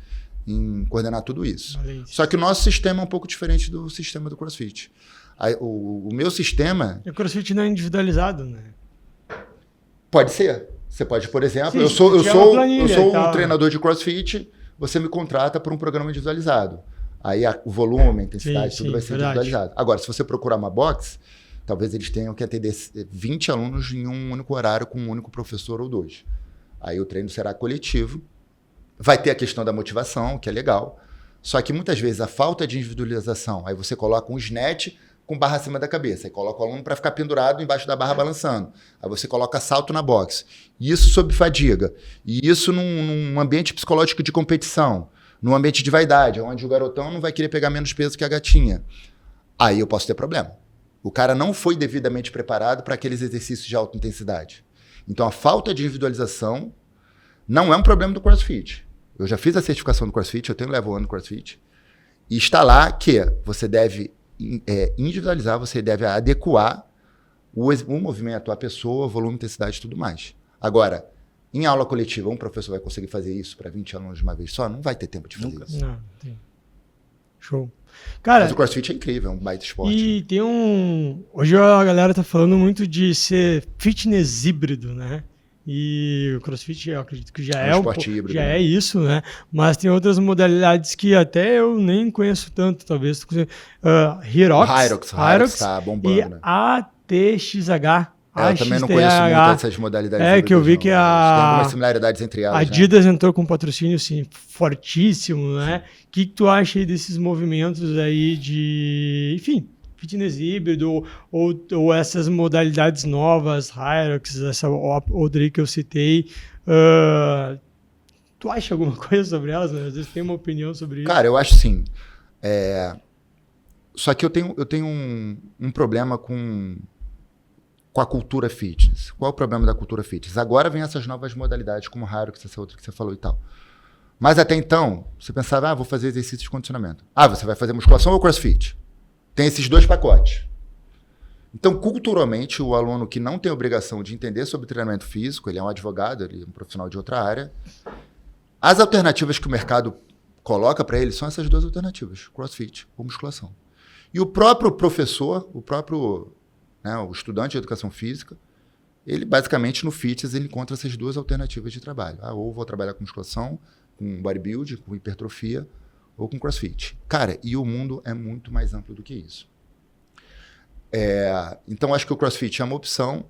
em coordenar tudo isso. Só que o nosso sistema é um pouco diferente do sistema do CrossFit. O meu sistema... E o CrossFit não é individualizado, né? Pode ser. Você pode, por exemplo... Sim, eu sou um tal, treinador de CrossFit, você me contrata por um programa individualizado. Aí o volume, a intensidade, tudo vai ser individualizado. Agora, se você procurar uma box, talvez eles tenham que atender 20 alunos em um único horário com um único professor ou 2. Aí o treino será coletivo. Vai ter a questão da motivação, que é legal. Só que muitas vezes a falta de individualização, aí você coloca um snatch com barra acima da cabeça, aí coloca o aluno para ficar pendurado embaixo da barra balançando. Aí você coloca salto na box. Isso sob fadiga. E isso num ambiente psicológico de competição, num ambiente de vaidade, onde o garotão não vai querer pegar menos peso que a gatinha. Aí eu posso ter problema. O cara não foi devidamente preparado para aqueles exercícios de alta intensidade. Então a falta de individualização não é um problema do CrossFit. Eu já fiz a certificação do CrossFit, eu tenho level 1 no CrossFit, e está lá que você deve individualizar, você deve adequar o movimento, a pessoa, volume, intensidade e tudo mais. Agora, em aula coletiva, um professor vai conseguir fazer isso para 20 alunos de uma vez só? Não vai ter tempo de fazer isso. Não, tem. Show. Cara, mas o CrossFit é incrível, é um baita esporte. E tem hoje a galera tá falando muito de ser fitness híbrido, né? E o CrossFit, eu acredito que já é um esporte híbrido, já é isso, né? Mas tem outras modalidades que até eu nem conheço tanto, talvez. Hyrox tá bombando, e né? ATXH. AXTH. Eu também não conheço muito essas modalidades. É, que eu vi que tem algumas similaridades entre elas. A Adidas entrou com um patrocínio, assim, fortíssimo, né? O que tu acha aí desses movimentos aí de, enfim, fitness híbrido ou essas modalidades novas, Hyrox, essa outra aí que eu citei, tu acha alguma coisa sobre elas? Né? Às vezes tem uma opinião sobre isso. Cara, eu acho sim. Só que eu tenho um problema com a cultura fitness. Qual é o problema da cultura fitness? Agora vem essas novas modalidades, como o Hyrox, essa outra que você falou e tal. Mas até então, você pensava, vou fazer exercício de condicionamento. Você vai fazer musculação ou crossfit? Tem esses 2 pacotes. Então, culturalmente, o aluno que não tem obrigação de entender sobre treinamento físico, ele é um advogado, ele é um profissional de outra área, as alternativas que o mercado coloca para ele são essas 2 alternativas, crossfit ou musculação. E o próprio professor, o estudante de educação física, ele basicamente no fitness ele encontra essas 2 alternativas de trabalho. Ou vou trabalhar com musculação, com bodybuilding, com hipertrofia ou com crossfit. Cara, e o mundo é muito mais amplo do que isso. Então acho que o crossfit é uma opção,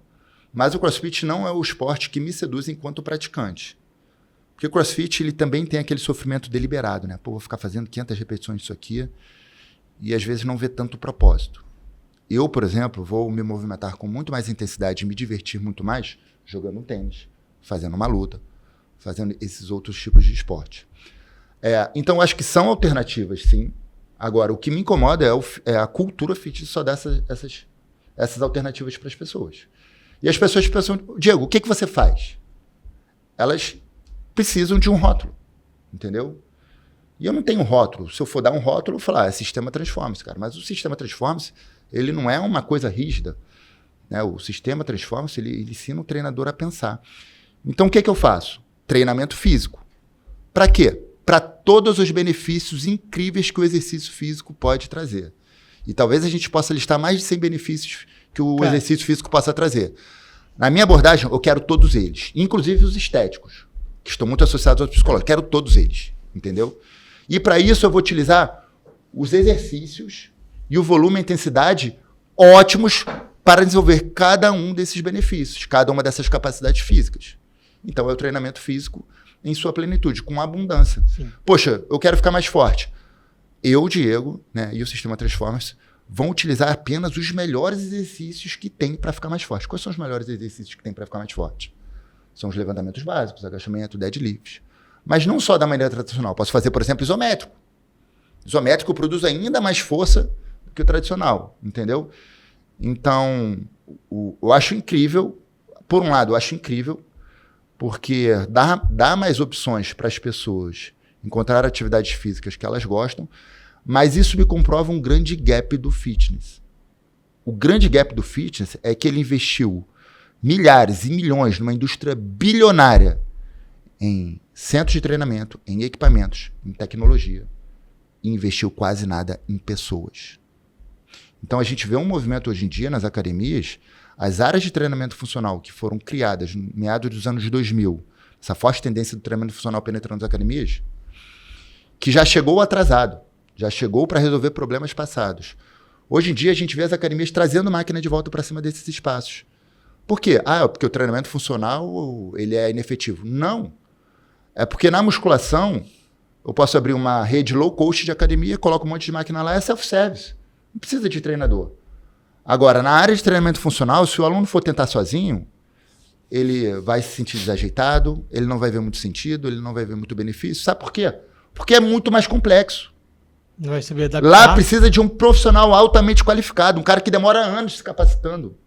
mas o crossfit não é o esporte que me seduz enquanto praticante. Porque o crossfit ele também tem aquele sofrimento deliberado, né? Vou ficar fazendo 500 repetições disso aqui e às vezes não vê tanto propósito. Eu, por exemplo, vou me movimentar com muito mais intensidade e me divertir muito mais jogando um tênis, fazendo uma luta, fazendo esses outros tipos de esporte. Então, acho que são alternativas, sim. Agora, o que me incomoda é a cultura fitness só dessas essas alternativas para as pessoas. E as pessoas pensam, Diego, o que você faz? Elas precisam de um rótulo, entendeu? E eu não tenho rótulo. Se eu for dar um rótulo, eu vou falar, sistema Transformance, cara. Mas o sistema Transformance, ele não é uma coisa rígida, né? O sistema Transformance, ele ensina o treinador a pensar. Então, o que eu faço? Treinamento físico. Para quê? Para todos os benefícios incríveis que o exercício físico pode trazer. E talvez a gente possa listar mais de 100 benefícios que o exercício físico possa trazer. Na minha abordagem, eu quero todos eles, inclusive os estéticos, que estão muito associados aos psicólogos. Quero todos eles, entendeu? E para isso eu vou utilizar os exercícios e o volume e a intensidade ótimos para desenvolver cada um desses benefícios, cada uma dessas capacidades físicas. Então é o treinamento físico em sua plenitude, com abundância. Sim. Poxa, eu quero ficar mais forte. Eu, Diego, né, e o Sistema Transformers vão utilizar apenas os melhores exercícios que tem para ficar mais forte. Quais são os melhores exercícios que tem para ficar mais forte? São os levantamentos básicos, agachamento, deadlift. Mas não só da maneira tradicional. Posso fazer, por exemplo, isométrico. Isométrico produz ainda mais força do que o tradicional, entendeu? Então, eu acho incrível. Por um lado, eu acho incrível, porque dá mais opções para as pessoas encontrar atividades físicas que elas gostam, mas isso me comprova um grande gap do fitness. O grande gap do fitness é que ele investiu milhares e milhões numa indústria bilionária em centros de treinamento, em equipamentos, em tecnologia, e investiu quase nada em pessoas. Então a gente vê um movimento hoje em dia nas academias, as áreas de treinamento funcional que foram criadas no meados dos anos 2000, essa forte tendência do treinamento funcional penetrando as academias, que já chegou atrasado, já chegou para resolver problemas passados. Hoje em dia a gente vê as academias trazendo máquina de volta para cima desses espaços. Por quê? Porque o treinamento funcional ele é inefetivo. Não. É porque na musculação eu posso abrir uma rede low cost de academia, coloco um monte de máquina lá, é self-service. Não precisa de treinador. Agora, na área de treinamento funcional, se o aluno for tentar sozinho, ele vai se sentir desajeitado, ele não vai ver muito sentido, ele não vai ver muito benefício. Sabe por quê? Porque é muito mais complexo. Não vai saber adaptar. Lá precisa de um profissional altamente qualificado, um cara que demora anos se capacitando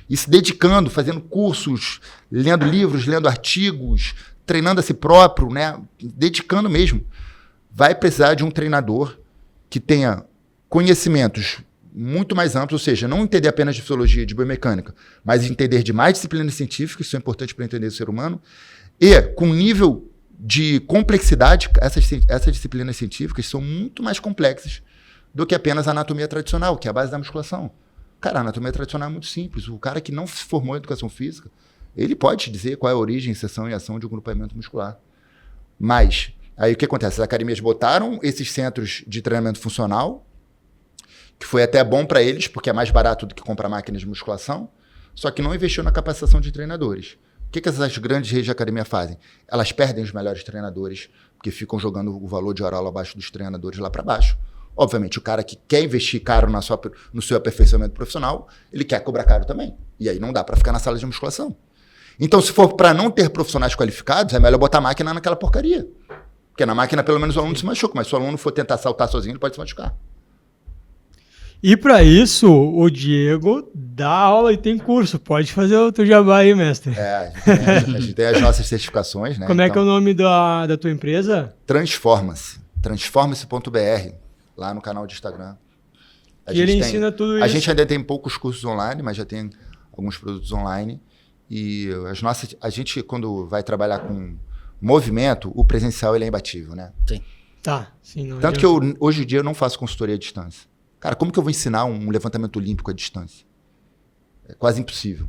e se dedicando, fazendo cursos, lendo livros, lendo artigos, treinando a si próprio, né? Dedicando mesmo. Vai precisar de um treinador que tenha conhecimentos muito mais amplos, ou seja, não entender apenas de fisiologia, de biomecânica, mas entender de mais disciplinas científicas, que são importantes para entender o ser humano, e com nível de complexidade, essas disciplinas científicas são muito mais complexas do que apenas a anatomia tradicional, que é a base da musculação. Cara, a anatomia tradicional é muito simples. O cara que não se formou em educação física, ele pode te dizer qual é a origem, seção e ação de um grupamento muscular. Mas, aí o que acontece? As academias botaram esses centros de treinamento funcional, que foi até bom para eles, porque é mais barato do que comprar máquinas de musculação, só que não investiu na capacitação de treinadores. O que essas grandes redes de academia fazem? Elas perdem os melhores treinadores, porque ficam jogando o valor de hora aula abaixo dos treinadores lá para baixo. Obviamente, o cara que quer investir caro no seu aperfeiçoamento profissional, ele quer cobrar caro também. E aí não dá para ficar na sala de musculação. Então, se for para não ter profissionais qualificados, é melhor botar a máquina naquela porcaria. Porque na máquina, pelo menos, o aluno se machuca. Mas se o aluno for tentar saltar sozinho, ele pode se machucar. E para isso, o Diego dá aula e tem curso. Pode fazer o teu jabá aí, mestre. A gente tem as nossas certificações, né? Como é que é o nome da tua empresa? Transforma-se. Transforma-se.br, lá no canal de Instagram. E ele ensina tudo isso. A gente ainda tem poucos cursos online, mas já tem alguns produtos online. E a gente, quando vai trabalhar com movimento, o presencial ele é imbatível, né? Sim. Tá, sim. Não Tanto que hoje em dia eu não faço consultoria à distância. Cara, como que eu vou ensinar um levantamento olímpico à distância? É quase impossível.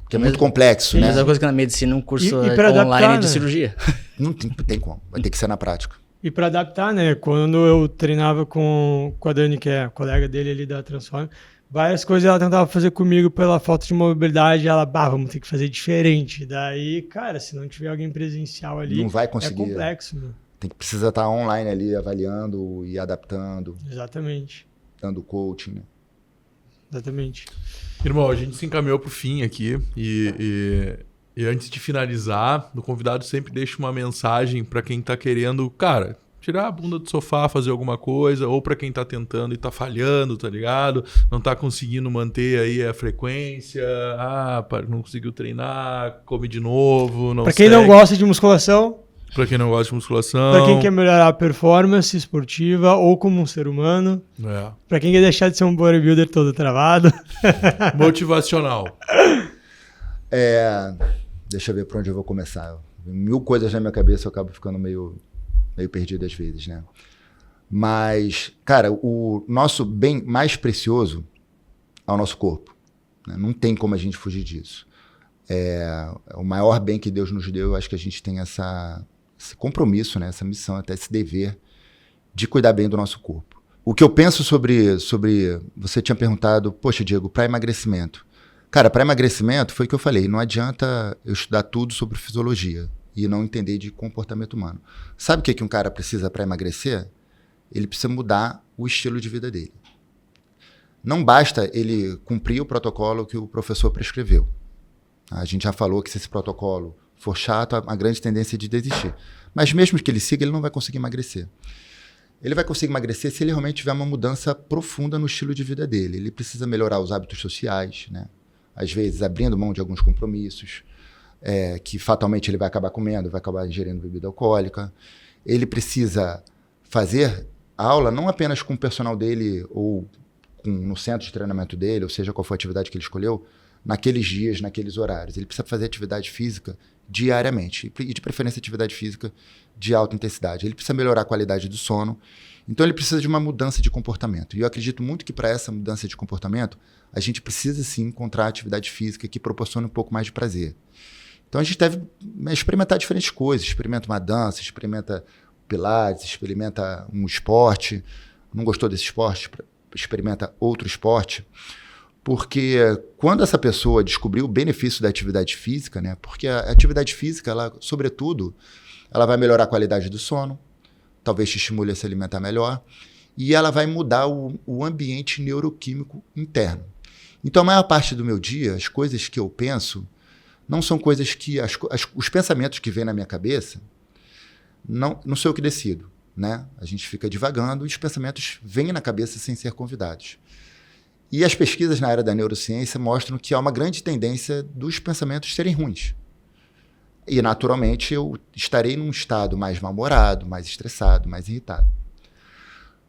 Porque é muito complexo, né? É a mesma coisa que na medicina, um curso online adaptar, de né? cirurgia. Não tem como. Vai ter que ser na prática. E para adaptar, né? Quando eu treinava com a Dani, que é a colega dele ali da Transform, várias coisas ela tentava fazer comigo pela falta de mobilidade. Ela, vamos ter que fazer diferente. Daí, cara, se não tiver alguém presencial ali, não vai conseguir. É complexo, né? Precisa estar online ali, avaliando e adaptando. Exatamente. Dando coaching, né? Exatamente. Irmão, a gente se encaminhou pro fim aqui e antes de finalizar, o convidado sempre deixa uma mensagem para quem tá querendo, cara, tirar a bunda do sofá, fazer alguma coisa, ou para quem tá tentando e tá falhando, tá ligado? Não tá conseguindo manter aí a frequência, não conseguiu treinar, come de novo, não Para quem não gosta de musculação, pra quem não gosta de musculação. Pra quem quer melhorar a performance esportiva ou como um ser humano. Pra quem quer deixar de ser um bodybuilder todo travado. Motivacional. Deixa eu ver por onde eu vou começar. 1000 coisas na minha cabeça, eu acabo ficando meio perdido às vezes, né? Mas, cara, o nosso bem mais precioso é o nosso corpo. Né? Não tem como a gente fugir disso. O maior bem que Deus nos deu, eu acho que a gente tem esse compromisso, né? Essa missão, até esse dever de cuidar bem do nosso corpo. O que eu penso sobre você tinha perguntado, poxa, Diego, para emagrecimento. Cara, para emagrecimento foi o que eu falei, não adianta eu estudar tudo sobre fisiologia e não entender de comportamento humano. Sabe o que um cara precisa para emagrecer? Ele precisa mudar o estilo de vida dele. Não basta ele cumprir o protocolo que o professor prescreveu. A gente já falou que se esse protocolo for chato, a grande tendência é de desistir. Mas mesmo que ele siga, ele não vai conseguir emagrecer. Ele vai conseguir emagrecer se ele realmente tiver uma mudança profunda no estilo de vida dele. Ele precisa melhorar os hábitos sociais, né? Às vezes abrindo mão de alguns compromissos, que fatalmente ele vai acabar comendo, vai acabar ingerindo bebida alcoólica. Ele precisa fazer aula não apenas com o personal dele ou no centro de treinamento dele, ou seja, qual for a atividade que ele escolheu, naqueles dias, naqueles horários. Ele precisa fazer atividade física diariamente, e de preferência atividade física de alta intensidade. Ele precisa melhorar a qualidade do sono, então ele precisa de uma mudança de comportamento. E eu acredito muito que para essa mudança de comportamento, a gente precisa sim encontrar atividade física que proporcione um pouco mais de prazer. Então a gente deve experimentar diferentes coisas, experimenta uma dança, experimenta pilates, experimenta um esporte, não gostou desse esporte, experimenta outro esporte. Porque quando essa pessoa descobrir o benefício da atividade física, né? Porque a atividade física, ela, sobretudo, ela vai melhorar a qualidade do sono, talvez te estimule a se alimentar melhor, e ela vai mudar o ambiente neuroquímico interno. Então, a maior parte do meu dia, as coisas que eu penso, não são coisas que... os pensamentos que vêm na minha cabeça, não sou eu que decido, né? A gente fica divagando e os pensamentos vêm na cabeça sem ser convidados. E as pesquisas na área da neurociência mostram que há uma grande tendência dos pensamentos serem ruins. E, naturalmente, eu estarei num estado mais mal-humorado, mais estressado, mais irritado.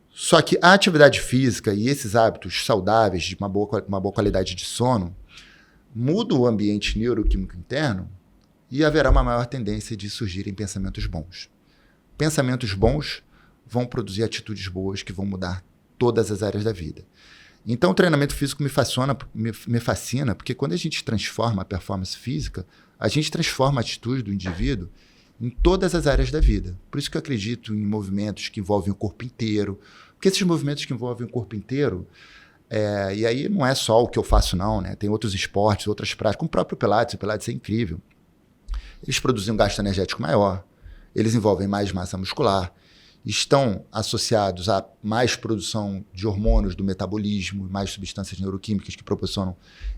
Só que a atividade física e esses hábitos saudáveis, de uma boa qualidade de sono, mudam o ambiente neuroquímico interno e haverá uma maior tendência de surgirem pensamentos bons. Pensamentos bons vão produzir atitudes boas que vão mudar todas as áreas da vida. Então, o treinamento físico me fascina, porque quando a gente transforma a performance física, a gente transforma a atitude do indivíduo em todas as áreas da vida. Por isso que eu acredito em movimentos que envolvem o corpo inteiro, porque esses movimentos que envolvem o corpo inteiro, E aí não é só o que eu faço não, né? Tem outros esportes, outras práticas, como o próprio Pilates. O Pilates é incrível. Eles produzem um gasto energético maior, eles envolvem mais massa muscular, estão associados a mais produção de hormônios do metabolismo, mais substâncias neuroquímicas que proporcionam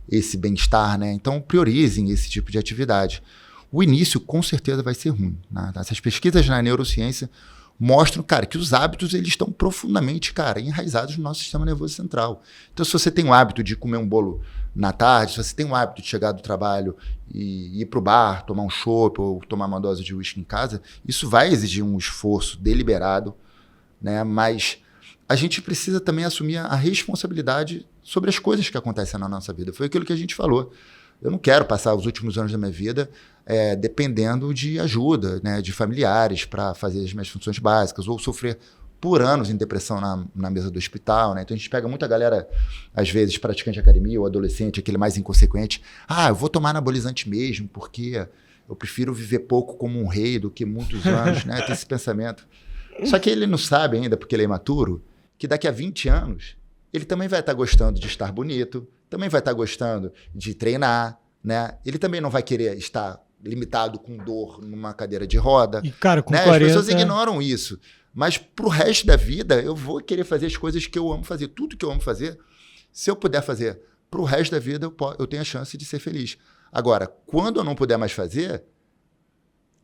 esse bem-estar, né? Então, priorizem esse tipo de atividade. O início, com certeza, vai ser ruim, né? Essas pesquisas na neurociência mostram, cara, que os hábitos eles estão profundamente, cara, enraizados no nosso sistema nervoso central. Então, se você tem o hábito de comer um bolo na tarde, se você tem o hábito de chegar do trabalho e ir para o bar, tomar um chopp ou tomar uma dose de uísque em casa, isso vai exigir um esforço deliberado, né? Mas a gente precisa também assumir a responsabilidade sobre as coisas que acontecem na nossa vida. Foi aquilo que a gente falou. Eu não quero passar os últimos anos da minha vida dependendo de ajuda, né, de familiares para fazer as minhas funções básicas, ou sofrer por anos em depressão na mesa do hospital, né? Então a gente pega muita galera, às vezes, praticante de academia ou adolescente, aquele mais inconsequente. Eu vou tomar anabolizante mesmo, porque eu prefiro viver pouco como um rei do que muitos anos, né? Tem esse pensamento. Só que ele não sabe ainda, porque ele é imaturo, que daqui a 20 anos ele também vai estar gostando de estar bonito, também vai estar gostando de treinar, né? Ele também não vai querer estar limitado com dor numa cadeira de roda. E, cara, com né? 40... As pessoas ignoram isso. Mas pro resto da vida, eu vou querer fazer as coisas que eu amo fazer. Tudo que eu amo fazer, se eu puder fazer pro resto da vida, eu tenho a chance de ser feliz. Agora, quando eu não puder mais fazer,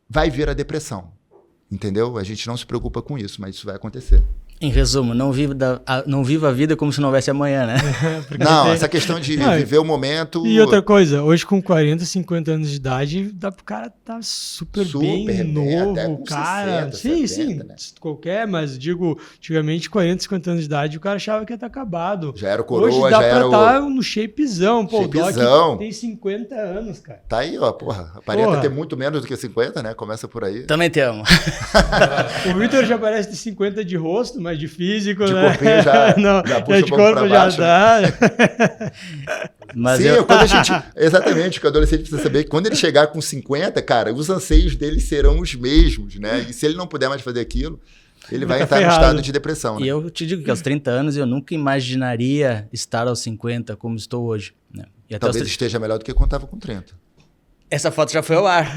vai vir a depressão. Entendeu? A gente não se preocupa com isso, mas isso vai acontecer. Em resumo, não viva a vida como se não houvesse amanhã, né? Não, essa questão de viver o momento... E outra coisa, hoje com 40, 50 anos de idade, dá pro cara tá super bem novo, até com cara. 60, sim, 70, né? Qualquer, mas digo, antigamente 40, 50 anos de idade, o cara achava que ia estar acabado. Já era o coroa, hoje dá pra estar no shapezão. Pô, shapezão. O Doc tem 50 anos, cara. Tá aí, ó, porra. Aparenta ter muito menos do que 50, né? Começa por aí. Também te amo. O Victor já parece ter 50 de rosto, mas de físico, de né? Corpinho já puxa de corpo já dá. Mas sim, quando a gente... Exatamente, o que o adolescente precisa saber é que quando ele chegar com 50, cara, os anseios dele serão os mesmos, né? E se ele não puder mais fazer aquilo, ele vai entrar no estado de depressão, né? E eu te digo que aos 30 anos eu nunca imaginaria estar aos 50 como estou hoje, né? E até talvez esteja melhor do que quando estava com 30. Essa foto já foi ao ar.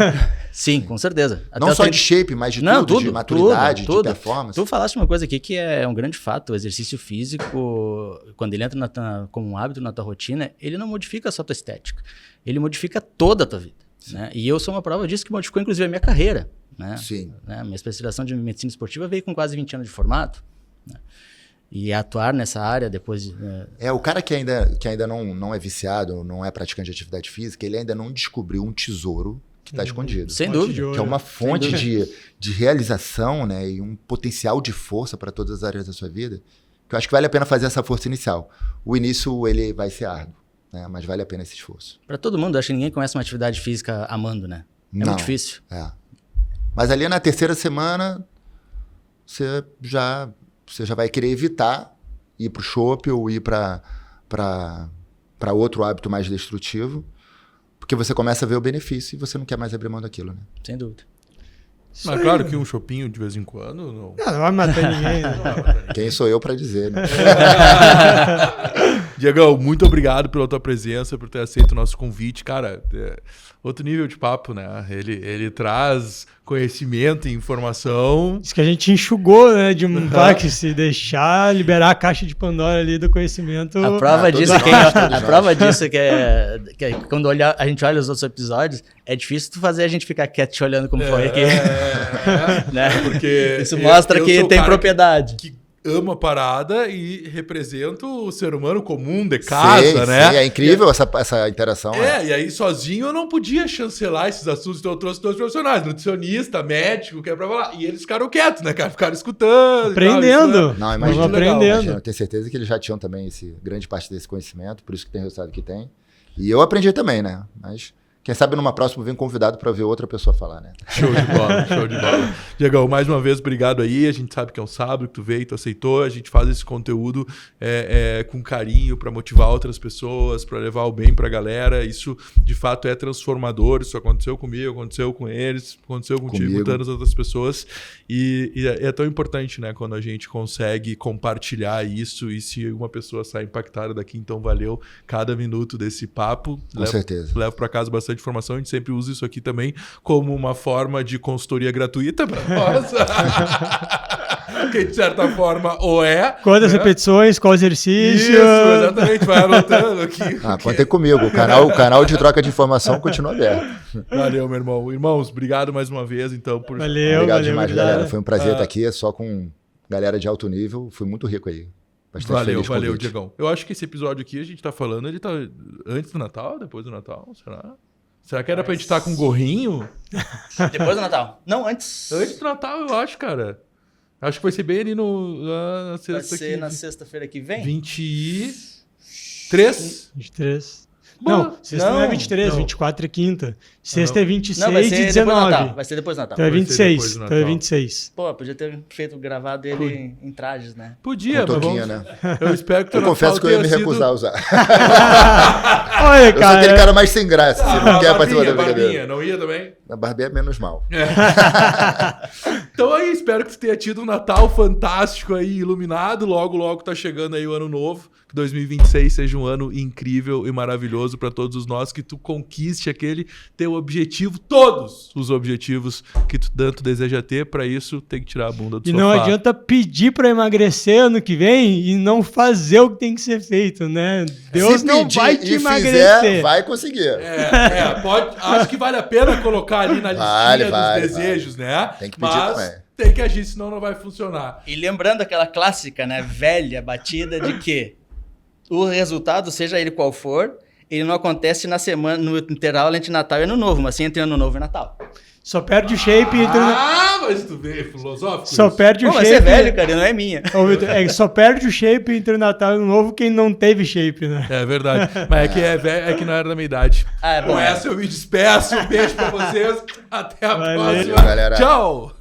Sim, com certeza. Até não só de shape, mas de tudo, de maturidade, de performance. Tu falaste uma coisa aqui que é um grande fato. O exercício físico, quando ele entra como um hábito na tua rotina, ele não modifica só a tua estética. Ele modifica toda a tua vida. Né? E eu sou uma prova disso que modificou, inclusive, a minha carreira. Né? Sim. Né? Minha especialização de medicina esportiva veio com quase 20 anos de formato. Né? E atuar nessa área depois... O cara que ainda não é viciado, não é praticante de atividade física, ele ainda não descobriu um tesouro que está escondido. Sem dúvida. Que é uma fonte de realização, né, e um potencial de força para todas as áreas da sua vida, que eu acho que vale a pena fazer essa força inicial. O início ele vai ser árduo, né, mas vale a pena esse esforço. Para todo mundo, acho que ninguém começa uma atividade física amando, né? É muito difícil. Mas ali na terceira semana, você já vai querer evitar ir para o shopping ou ir para outro hábito mais destrutivo, porque você começa a ver o benefício e você não quer mais abrir mão daquilo, né? Sem dúvida. Mas claro que um chopinho de vez em quando... Não vai matar ninguém. Né? Quem sou eu para dizer, né? Diegão, muito obrigado pela tua presença, por ter aceito o nosso convite. Cara, outro nível de papo, né? Ele traz conhecimento e informação. Isso que a gente enxugou, né? De um parque, se deixar liberar a caixa de Pandora ali do conhecimento. A prova disso é que quando a gente olha os outros episódios, é difícil tu fazer a gente ficar quieto te olhando como foi aqui. Né? Porque isso mostra que tem propriedade. Que amo a parada e represento o ser humano comum de casa, né? Sim, é incrível essa interação. E aí sozinho eu não podia chancelar esses assuntos, então eu trouxe dois profissionais, nutricionista, médico, que é pra falar. E eles ficaram quietos, né, cara? Ficaram escutando. Aprendendo. Não, imagina. Aprendendo. Eu tenho certeza que eles já tinham também grande parte desse conhecimento, por isso que tem o resultado que tem. E eu aprendi também, né? Mas Quem sabe numa próxima vem convidado para ver outra pessoa falar, né? Show de bola, show de bola. Diegão, mais uma vez, obrigado aí. A gente sabe que é um sábado, que tu veio, tu aceitou. A gente faz esse conteúdo com carinho para motivar outras pessoas, para levar o bem pra galera. Isso, de fato, é transformador. Isso aconteceu comigo, aconteceu com eles, aconteceu contigo, com tantas outras pessoas. E é tão importante, né? Quando a gente consegue compartilhar isso e se uma pessoa sai impactada daqui, então valeu cada minuto desse papo. Com certeza. Levo para casa bastante informação, a gente sempre usa isso aqui também como uma forma de consultoria gratuita para nós. Que de certa forma Quantas repetições, qual exercício. Isso, exatamente, vai anotando aqui. Contem comigo, o canal de troca de informação continua aberto. Valeu, meu irmão. Irmãos, obrigado mais uma vez, então. Obrigado demais, galera. Foi um prazer estar aqui, só com galera de alto nível, foi muito rico aí. Valeu, Diegão. Eu acho que esse episódio aqui, a gente tá falando, ele tá antes do Natal, depois do Natal, será? Será que era pra gente estar com um gorrinho? Depois do Natal. Não, antes. Antes do Natal, eu acho, cara. Acho que vai ser bem ali na sexta. Vai ser na sexta-feira que vem? 23? 23. Não, sexta não é 23, não. 24 é quinta. Sexta é 26 e 19. Vai ser depois do Natal. Então é 26. Então é 26. Pô, podia ter gravado ele em trajes, né? Podia, mas vamos... né? Eu espero que eu confesso que eu ia me recusar a usar. Olha, eu sou aquele cara mais sem graça. Não quer participar da brincadeira. Não ia também? Na barbinha é menos mal. Então aí, espero que tu tenha tido um Natal fantástico aí, iluminado. Logo, logo tá chegando aí o ano novo. Que 2026 seja um ano incrível e maravilhoso para todos nós. Que tu conquiste aquele teu objetivo, todos os objetivos que tu tanto deseja ter. Para isso, tem que tirar a bunda do sofá. E não adianta pedir para emagrecer ano que vem e não fazer o que tem que ser feito, né? Deus não vai te emagrecer. Fizer, vai conseguir. Acho que vale a pena colocar ali na listinha dos desejos, né? Tem que pedir também. Tem que agir, senão não vai funcionar. E lembrando aquela clássica, né, velha, batida de que o resultado, seja ele qual for, ele não acontece na semana, no intervalo entre Natal e Ano Novo, mas sim entre Ano Novo e Natal. Só perde o shape entre... mas tu vê, filosófico. Só perde o shape... Mas você é velho, cara, não é minha. Só perde o shape entre o Natal e o Ano Novo quem não teve shape, né? É verdade. Mas é que não era da minha idade. Com essa eu me despeço. Um beijo pra vocês. Até a próxima. Galera. Tchau.